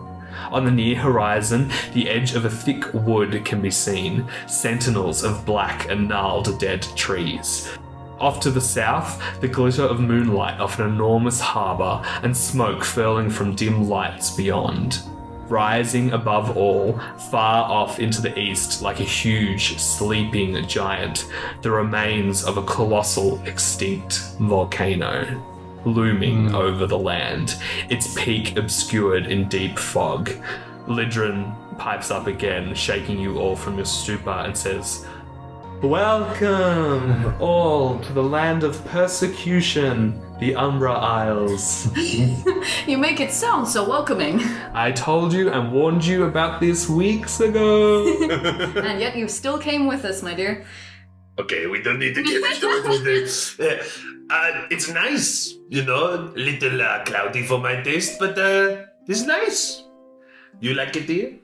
On the near horizon, the edge of a thick wood can be seen, sentinels of black and gnarled dead trees. Off to the south, the glitter of moonlight off an enormous harbour and smoke furling from dim lights beyond. Rising above all, far off into the east like a huge, sleeping giant, the remains of a colossal, extinct volcano, looming over the land, its peak obscured in deep fog. Lydrin pipes up again, shaking you all from your stupor, and says, "Welcome, all, to the land of persecution, the Umbra Isles. You make it sound so welcoming. I told you and warned you about this weeks ago." And yet you still came with us, my dear. Okay, we don't need to get into it. It's nice, you know, a little cloudy for my taste, but it's nice. You like it, dear?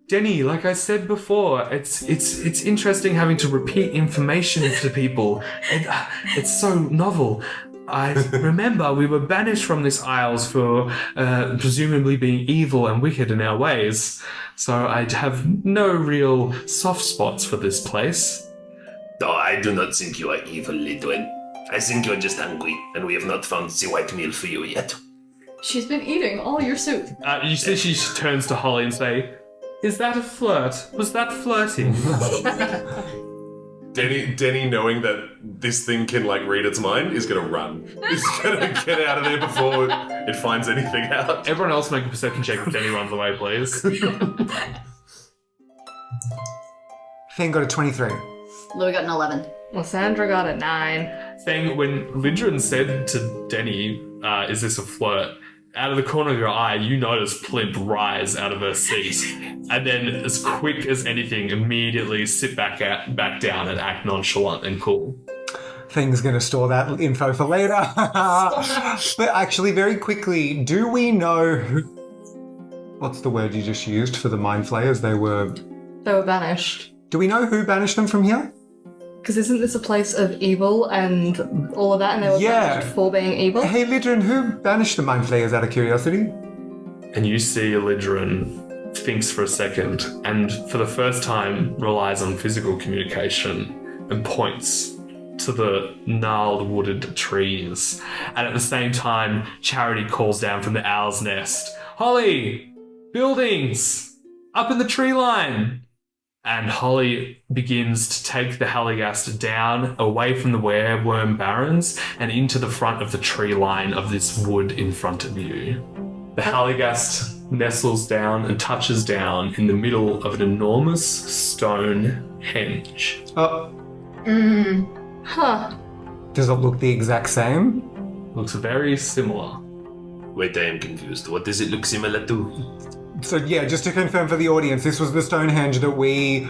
Denny, like I said before, it's interesting having to repeat information to people. It's so novel. I remember we were banished from this Isles for presumably being evil and wicked in our ways, so I have no real soft spots for this place. No, I do not think you are evil, Lydrin. I think you're just hungry, and we have not found the white meal for you yet. She's been eating all your soup. You see she turns to Holly and say, "Is that a flirt? Was that flirting?" Denny, knowing that this thing can like read its mind, is gonna run. He's gonna get out of there before it finds anything out. Everyone else make a perception check if Denny runs away, please. Feng got a 23. Louis got an 11. Lysandra got a 9. Thing, when Lydrin said to Denny, "Is this a flirt?" out of the corner of your eye, you notice Plimp rise out of her seat, and then, as quick as anything, immediately sit back down and act nonchalant and cool. Feng's going to store that info for later. But actually, very quickly, do we know who... What's the word you just used for the mind flayers? They were banished. Do we know who banished them from here? Because isn't this a place of evil and all of that, and they were banished for being evil? Hey, Lydrin, who banished the mind flayers out of curiosity? And you see Lydrin thinks for a second and for the first time relies on physical communication and points to the gnarled wooded trees. And at the same time, Charity calls down from the owl's nest, "Holly! Buildings! Up in the tree line!" And Holly begins to take the Halligast down away from the Were Wyrm barrens and into the front of the tree line of this wood in front of you. The Halligast nestles down and touches down in the middle of an enormous stone henge. Oh, Huh. does it look the exact same? Looks very similar. Wait, I am confused. What does it look similar to? So yeah, just to confirm for the audience, this was the Stonehenge that we...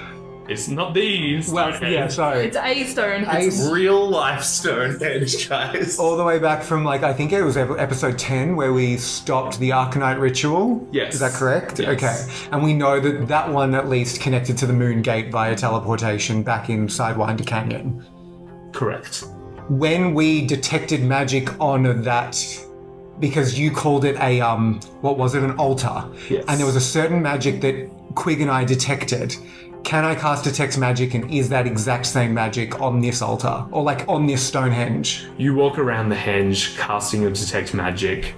It's not these. Yeah, sorry. It's a stone. Real life Stonehenge, guys. All the way back from, like, I think it was episode 10 where we stopped the Arcanite ritual. Yes. Is that correct? Yes. Okay. And we know that that one at least connected to the Moon Gate via teleportation back in Sidewinder Canyon. Correct. When we detected magic on that, because you called it a, what was it, an altar? Yes. And there was a certain magic that Quig and I detected. Can I cast Detect Magic, and is that exact same magic on this altar? Or like on this Stonehenge? You walk around the henge casting your Detect Magic.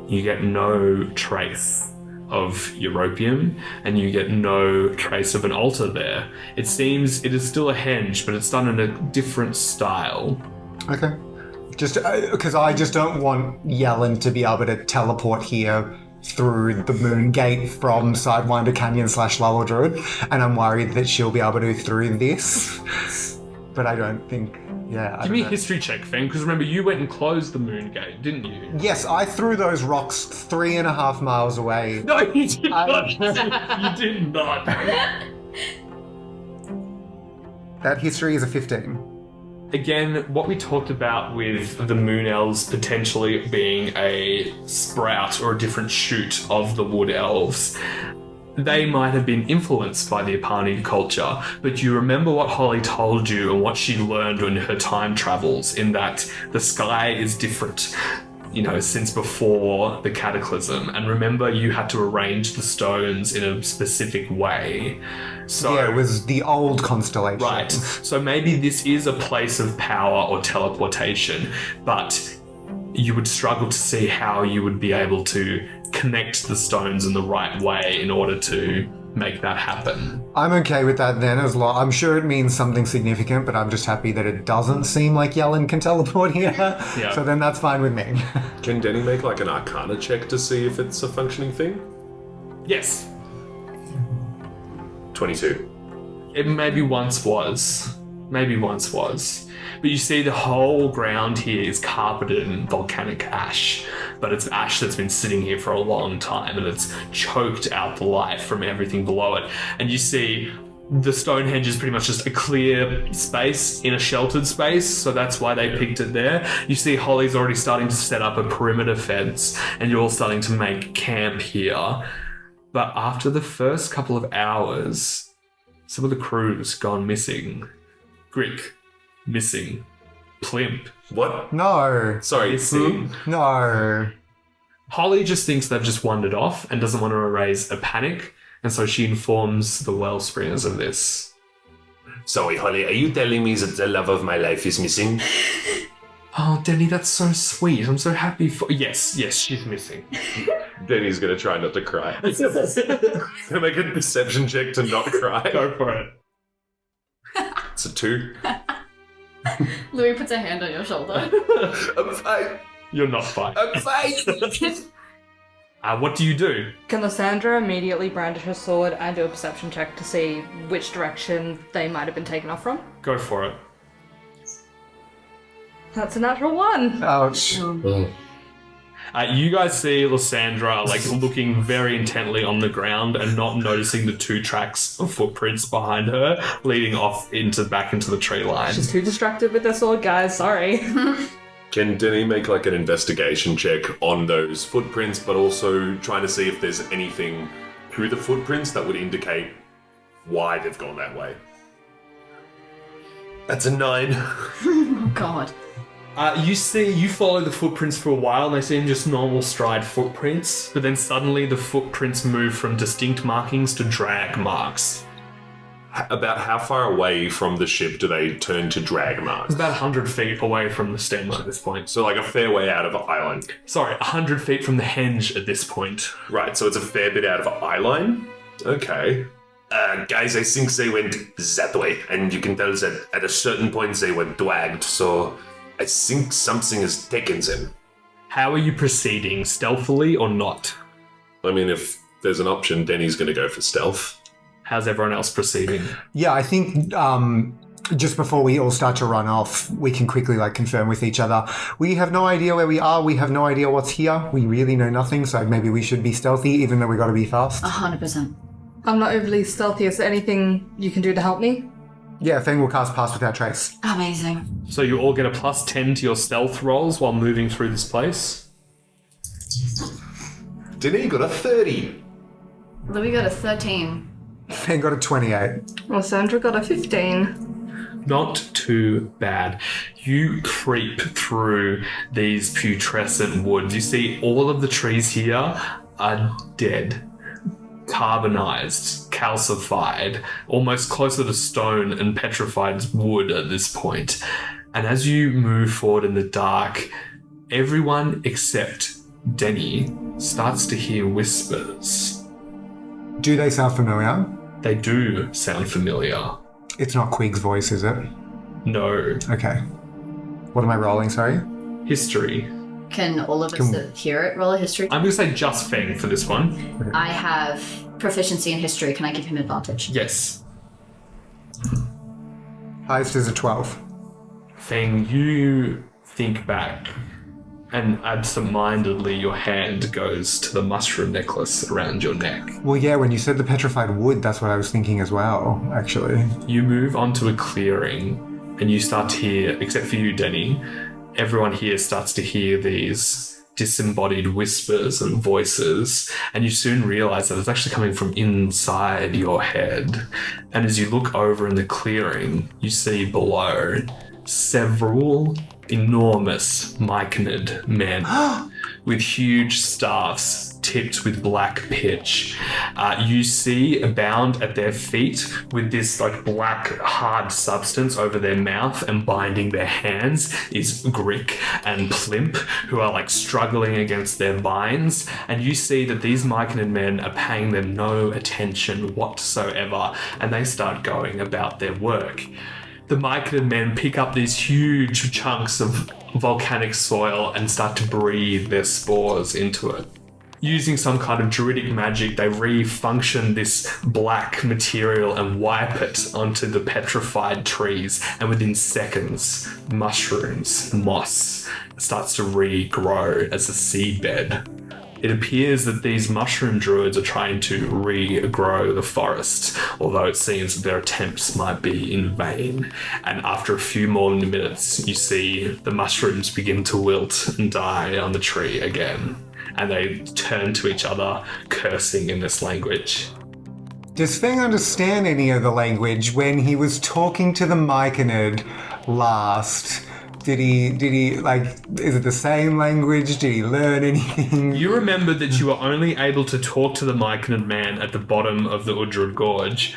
You get no trace of Europium, and you get no trace of an altar there. It seems it is still a henge, but it's done in a different style. Okay. Just because I just don't want Yellen to be able to teleport here through the Moon Gate from Sidewinder Canyon / Lower Druid, and I'm worried that she'll be able to through this. But I don't think, yeah. Give me a history check, Feng, because remember, you went and closed the Moon Gate, didn't you? Yes, I threw those rocks 3.5 miles away. No, you did not. You did not. That history is a 15. Again, what we talked about with the Moon Elves potentially being a sprout or a different shoot of the Wood Elves, they might have been influenced by the Apani culture, but you remember what Holly told you and what she learned in her time travels, in that the sky is different, you know, since before the cataclysm. And remember, you had to arrange the stones in a specific way. So, Yeah, it was the old constellation. right. So maybe this is a place of power or teleportation, but you would struggle to see how you would be able to connect the stones in the right way in order to make that happen. I'm okay with that then, as long. I'm sure it means something significant, but I'm just happy that it doesn't seem like Yellen can teleport here. Yeah. So then that's fine with me. Can Denny make like an Arcana check to see if it's a functioning thing? Yes, 22. it maybe once was. Maybe once was. But you see the whole ground here is carpeted in volcanic ash. But it's ash that's been sitting here for a long time, and it's choked out the life from everything below it. And you see the Stonehenge is pretty much just a clear space in a sheltered space, so that's why they picked it there. You see Holly's already starting to set up a perimeter fence, and you're all starting to make camp here. But after the first couple of hours, some of the crew's gone missing. Grick, missing. Plimp, What? No. Sorry. missing. No. Holly just thinks they've just wandered off and doesn't want to raise a panic, and so she informs the Wellspringers of this. Sorry, Holly, are you telling me that the love of my life is missing? Oh, Denny, that's so sweet. I'm so happy for... Yes, she's missing. Denny's gonna try not to cry. Gonna make a perception check to not cry. Go for it. It's a 2. Louis puts a hand on your shoulder. I'm fine. You're not fine. I'm fine. What do you do? Can Lysandra immediately brandish her sword and do a perception check to see which direction they might have been taken off from? Go for it. That's a natural 1. Ouch. You guys see Lysandra looking very intently on the ground and not noticing the 2 tracks of footprints behind her leading off back into the tree line. She's too distracted with her sword, guys. Sorry. Can Denny make like an investigation check on those footprints, but also trying to see if there's anything through the footprints that would indicate why they've gone that way? That's a 9. Oh, God. You follow the footprints for a while, and they seem just normal stride footprints, but then suddenly the footprints move from distinct markings to drag marks. About how far away from the ship do they turn to drag marks? It's about 100 feet away from the stem at this point. So like a fair way out of eye line. Sorry, 100 feet from the henge at this point. Right, so it's a fair bit out of eye line? Okay. Guys, I think they went that way, and you can tell that at a certain point they were dragged, so I think something has taken them. How are you proceeding, stealthily or not? I mean, if there's an option, Denny's going to go for stealth. How's everyone else proceeding? Yeah, I think just before we all start to run off, we can quickly confirm with each other. We have no idea where we are. We have no idea what's here. We really know nothing, so maybe we should be stealthy, even though we got to be fast. 100%. I'm not overly stealthy. Is there anything you can do to help me? Yeah, Feng will cast Pass Without Trace. Amazing. So you all get a +10 to your stealth rolls while moving through this place. Denny got a 30. Louis got a 13. Feng got a 28. Lysandra got a 15. Not too bad. You creep through these putrescent woods. You see all of the trees here are dead. Carbonized, calcified, almost closer to stone and petrified wood at this point. And as you move forward in the dark, everyone except Denis starts to hear whispers. Do they sound familiar? They do sound familiar. It's not Quig's voice, is it? No. Okay. What am I rolling, sorry? History. Can all of us that hear it roll a history? I'm going to say just Feng for this one. I have proficiency in history. Can I give him advantage? Yes. Highest is a 12. Feng, you think back, and absent-mindedly your hand goes to the mushroom necklace around your neck. Well, yeah, when you said the petrified wood, that's what I was thinking as well, actually. You move onto a clearing, and you start to hear, except for you, Denis, everyone here starts to hear these disembodied whispers and voices, and you soon realize that it's actually coming from inside your head. And as you look over in the clearing, you see below several enormous myconid men with huge staffs tipped with black pitch. You see bound at their feet with this black hard substance over their mouth and binding their hands is Grick and Plimp, who are struggling against their binds. And you see that these myconid men are paying them no attention whatsoever, and they start going about their work. The myconid men pick up these huge chunks of volcanic soil and start to breathe their spores into it. Using some kind of druidic magic, they refunction this black material and wipe it onto the petrified trees, and within seconds, mushrooms, moss, starts to regrow as a seedbed. It appears that these mushroom druids are trying to regrow the forest, although it seems that their attempts might be in vain. And after a few more minutes, you see the mushrooms begin to wilt and die on the tree again. And they turn to each other, cursing in this language. Does Feng understand any of the language when he was talking to the myconid last? Did he is it the same language? Did he learn anything? You remember that you were only able to talk to the myconid man at the bottom of the Udrud Gorge.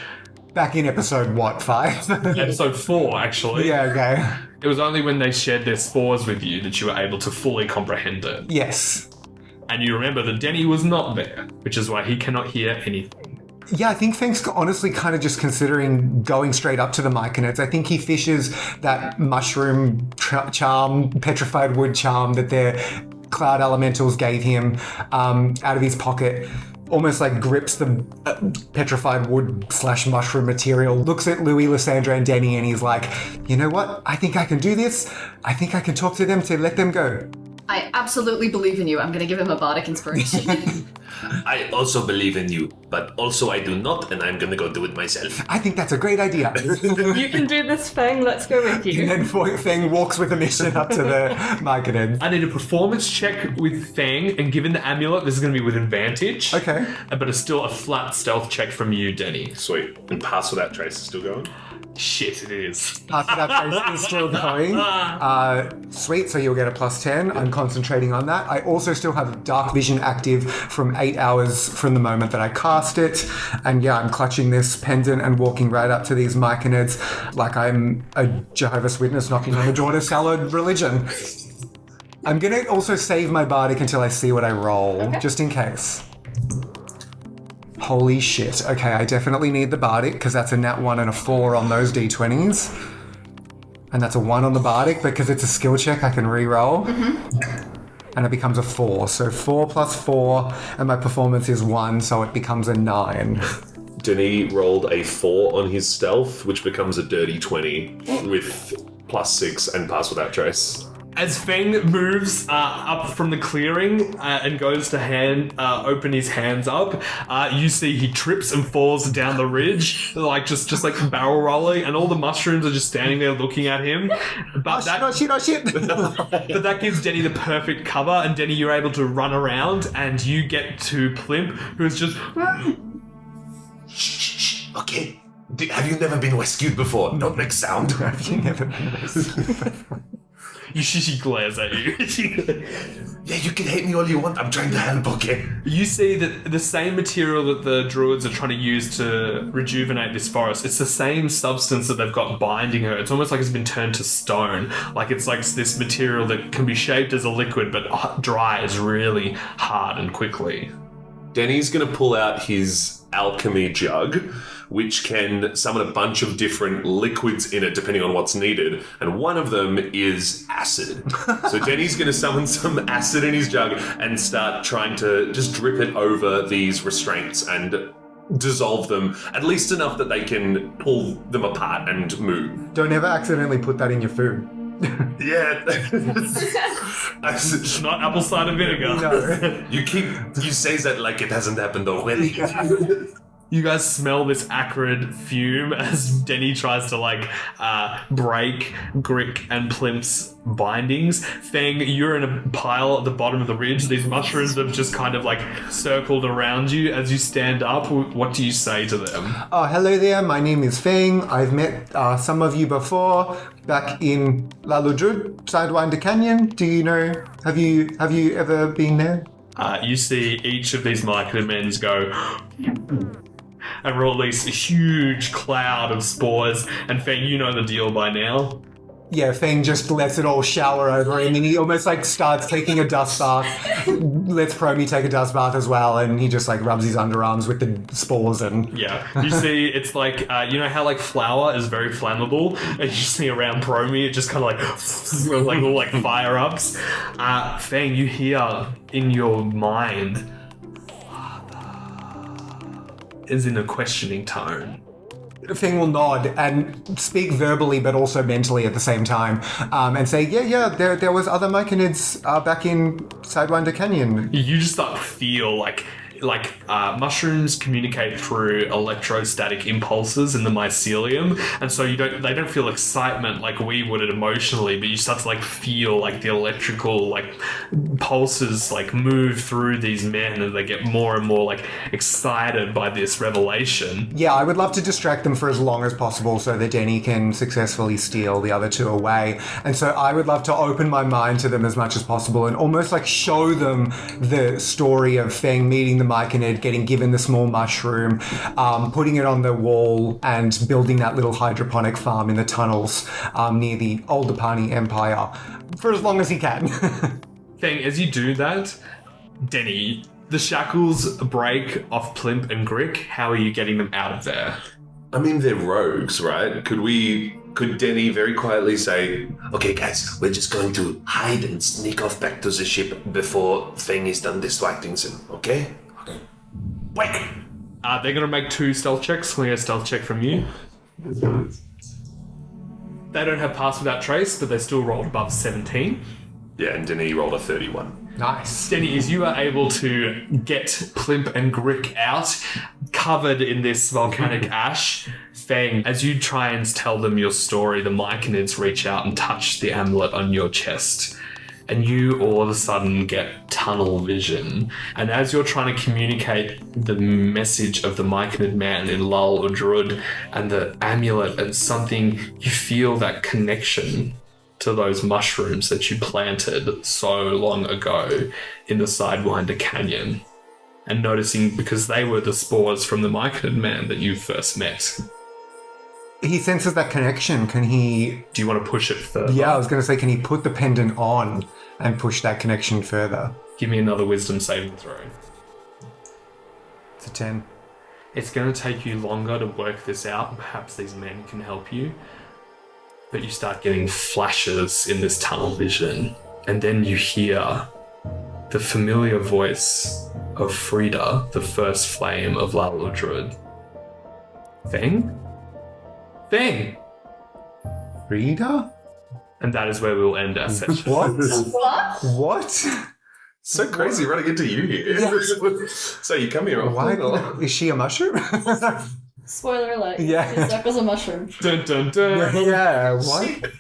Back in episode, 5? Episode 4, actually. Yeah, okay. It was only when they shared their spores with you that you were able to fully comprehend it. Yes. And you remember that Denis was not there, which is why he cannot hear anything. Yeah, I think Feng's honestly kind of just considering going straight up to the myconids. I think he fishes that mushroom charm, petrified wood charm that their cloud elementals gave him out of his pocket, almost grips the petrified wood / mushroom material, looks at Louis, Lysandra, and Denis, and he's like, you know what? I think I can do this. I think I can talk to them to let them go. I absolutely believe in you. I'm going to give him a bardic inspiration. I also believe in you, but also I do not, and I'm going to go do it myself. I think that's a great idea. You can do this, Feng. Let's go with you. And then Feng walks with a mission up to the myconid. I need a performance check with Feng, and given the amulet, this is going to be with advantage. Okay. But it's still a flat stealth check from you, Denis. Sweet. And Pass Without Trace is still going? Shit, it is. Pass without trace is still going. Sweet, so you'll get a +10. I'm concentrating on that. I also still have dark vision active from 8 hours from the moment that I cast it. And yeah, I'm clutching this pendant and walking right up to these myconids like I'm a Jehovah's Witness knocking on the door to sell a religion. I'm going to also save my bardic until I see what I roll, just in case. Holy shit. Okay, I definitely need the bardic because that's a nat 1 and a 4 on those d20s. And that's a 1 on the bardic because it's a skill check I can re-roll. And it becomes a 4. So 4 plus 4, and my performance is 1, so it becomes a 9. Denis rolled a 4 on his stealth, which becomes a dirty 20 with +6 and pass without trace. As Feng moves up from the clearing and goes to open his hands up, you see he trips and falls down the ridge, like just like barrel rolling, and all the mushrooms are just standing there looking at him. But Shit. but that gives Denny the perfect cover, and Denny, you're able to run around, and you get to Plimp, who is just... Shh. Okay. Have you never been rescued before? Don't make sound. Have you never been before? She glares at you. Yeah, you can hate me all you want. I'm trying to help, okay? You see that the same material that the druids are trying to use to rejuvenate this forest, it's the same substance that they've got binding her. It's almost like it's been turned to stone. Like it's like this material that can be shaped as a liquid but dries really hard and quickly. Denny's going to pull out his alchemy jug, which can summon a bunch of different liquids in it depending on what's needed, and one of them is acid. So Denny's going to summon some acid in his jug and start trying to just drip it over these restraints and dissolve them, at least enough that they can pull them apart and move. Don't ever accidentally put that in your food. Yeah. It's not apple cider vinegar. No. You say that like it hasn't happened already. You guys smell this acrid fume as Denny tries to break Grick and Plimp's bindings. Feng, you're in a pile at the bottom of the ridge. These mushrooms have just kind of circled around you. As you stand up, what do you say to them? Oh, hello there. My name is Feng. I've met some of you before back in Lalujud, Sidewinder Canyon. Do you know? Have you ever been there? You see each of these myconid men go and release a huge cloud of spores. And Feng, you know the deal by now. Yeah, Feng just lets it all shower over him, and he almost starts taking a dust bath, lets Promy take a dust bath as well, and he just rubs his underarms with the spores and... Yeah, you see it's you know how flour is very flammable, and you see around Promy it just kind of all fire-ups. Feng, you hear in your mind is in a questioning tone. Feng will nod and speak verbally but also mentally at the same time, and say, yeah, there was other myconids back in Sidewinder Canyon. You just feel mushrooms communicate through electrostatic impulses in the mycelium, and so they don't feel excitement like we would emotionally, but you start to feel the electrical pulses move through these men, and they get more and more excited by this revelation. Yeah, I would love to distract them for as long as possible so that Denny can successfully steal the other two away, and so I would love to open my mind to them as much as possible and almost show them the story of Feng meeting the myconid, getting given the small mushroom, putting it on the wall and building that little hydroponic farm in the tunnels near the old Dapani Empire for as long as he can. Feng, as you do that, Denny, the shackles break off Plimp and Grick. How are you getting them out of there? I mean, they're rogues, right? Could Denny very quietly say, Okay, guys, we're just going to hide and sneak off back to the ship before Feng is done distracting them, okay? Wait! They're going to make 2 stealth checks. Can we get a stealth check from you? They don't have pass without trace, but they still rolled above 17. yeah, and Denis rolled a 31. Nice. Denny, as you are able to get Plimp and Grick out, covered in this volcanic ash, Feng, as you try and tell them your story, the myconids reach out and touch the amulet on your chest. and you all of a sudden get tunnel vision. And as you're trying to communicate the message of the Myconid man in Lull or Drud and the amulet and something, you feel that connection to those mushrooms that you planted so long ago in the Sidewinder Canyon. And noticing, because they were the spores from the Myconid man that you first met. He senses that connection. Can he... Do you want to push it further? Yeah, I was going to say, can he put the pendant on and push that connection further? Give me another wisdom saving throw. It's a 10. It's going to take you longer to work this out. Perhaps these men can help you. But you start getting flashes in this tunnel vision. And then you hear the familiar voice of Frida, the first flame of Laludrud. Feng? Feng! Frida? And that is where we will end our session. What? What? What? So crazy running into you here. So you come here often? Why? Is she a mushroom? Spoiler alert. Yeah. This circle's a mushroom. Dun dun dun! Yeah, what?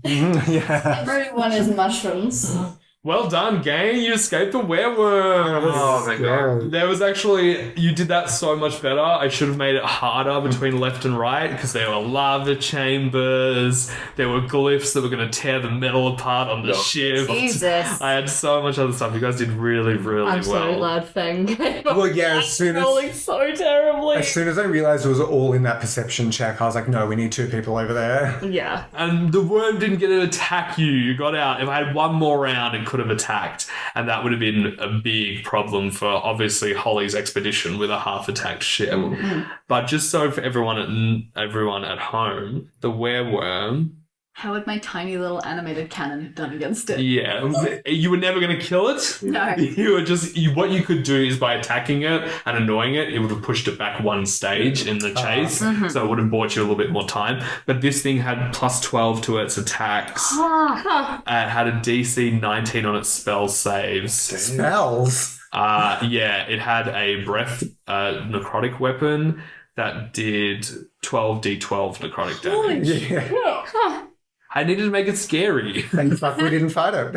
Yeah. Everyone is mushrooms. Well done, gang. You escaped the werewolf. Oh, thank God. There was actually, you did that so much better. I should have made it harder between left and right because there were lava chambers. There were glyphs that were going to tear the metal apart on the ship. Jesus. I had so much other stuff. You guys did really, really I'm so well. glad Feng. Well, yeah, as soon rolling as... so terribly. As soon as I realised it was all in that perception check, I was like, no, we need 2 people over there. Yeah. And the worm didn't get to attack you. You got out. If I had one more round, it could have attacked. And that would have been a big problem for, obviously, Holly's expedition with a half-attacked ship. But just so for everyone at home, the werewolm... How would my tiny little animated cannon have done against it? Yeah, you were never going to kill it. No. You were just what you could do is by attacking it and annoying it, it would have pushed it back one stage in the chase, so it would have bought you a little bit more time. But this thing had plus 12 to its attacks. It had a DC 19 on its spell saves. Spells? Yeah, it had a breath necrotic weapon that did 12d12 necrotic damage. Yeah. I needed to make it scary. Thank fuck we didn't fight it.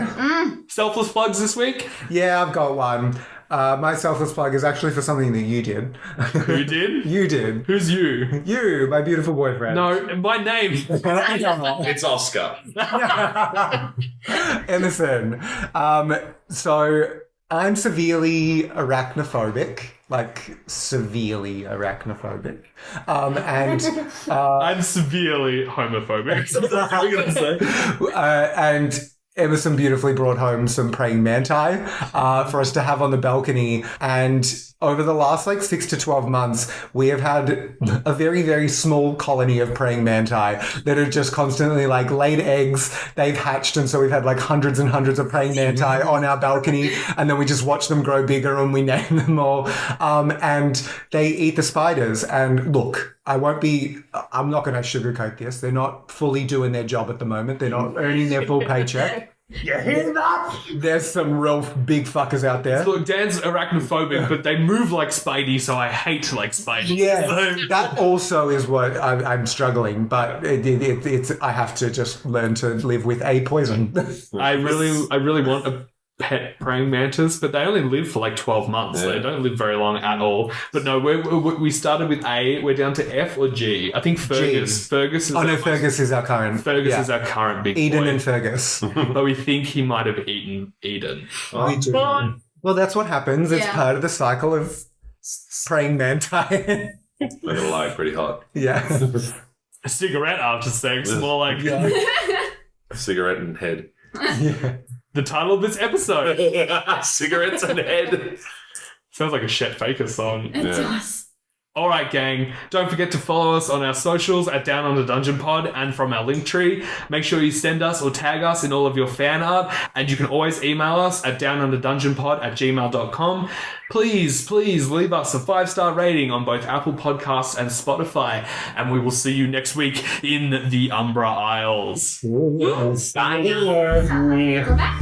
Selfless plugs this week? Yeah, I've got one. My selfless plug is actually for something that you did. Who did? You did. Who's you? You, my beautiful boyfriend. No, my name. It's Oscar. Emerson. So I'm severely arachnophobic. Like, severely arachnophobic. And I'm severely homophobic. That's what I'm going to say. and Emerson beautifully brought home some praying manti for us to have on the balcony. And over the last 6 to 12 months, we have had a very, very small colony of praying manti that are just constantly laid eggs. They've hatched. And so we've had hundreds and hundreds of praying manti on our balcony. And then we just watch them grow bigger and we name them all. And they eat the spiders. And look, I'm not going to sugarcoat this. They're not fully doing their job at the moment. They're not earning their full paycheck. You hear that? There's some real big fuckers out there. Look, Dan's arachnophobic, but they move like Spidey, so I hate Spidey. Yeah, So- that also is what I'm struggling, but it's I have to just learn to live with a poison. I really want a pet praying mantis, but they only live for 12 months. Yeah. They don't live very long at all. But no, we started with A. We're down to F or G. I think Fergus. G. Fergus is Fergus is our current. Fergus is our current big Eden boy. and Fergus. But we think he might have eaten Eden. Well, that's what happens. It's Yeah. part of the cycle of praying manti. I'm gonna lie, pretty hot. Yeah. A cigarette after sex, more like Yeah. Cigarette and head. Yeah. the title of this episode. Cigarettes and head. Sounds like a Chet Faker song. It Yeah. does. All right, gang. Don't forget to follow us on our socials at Down Under Dungeon Pod and from our link tree. Make sure you send us or tag us in all of your fan art, and you can always email us at downunderdungeonpod@gmail.com. Please leave us a 5-star rating on both Apple Podcasts and Spotify, and we will see you next week in the Umbra Isles. We're back.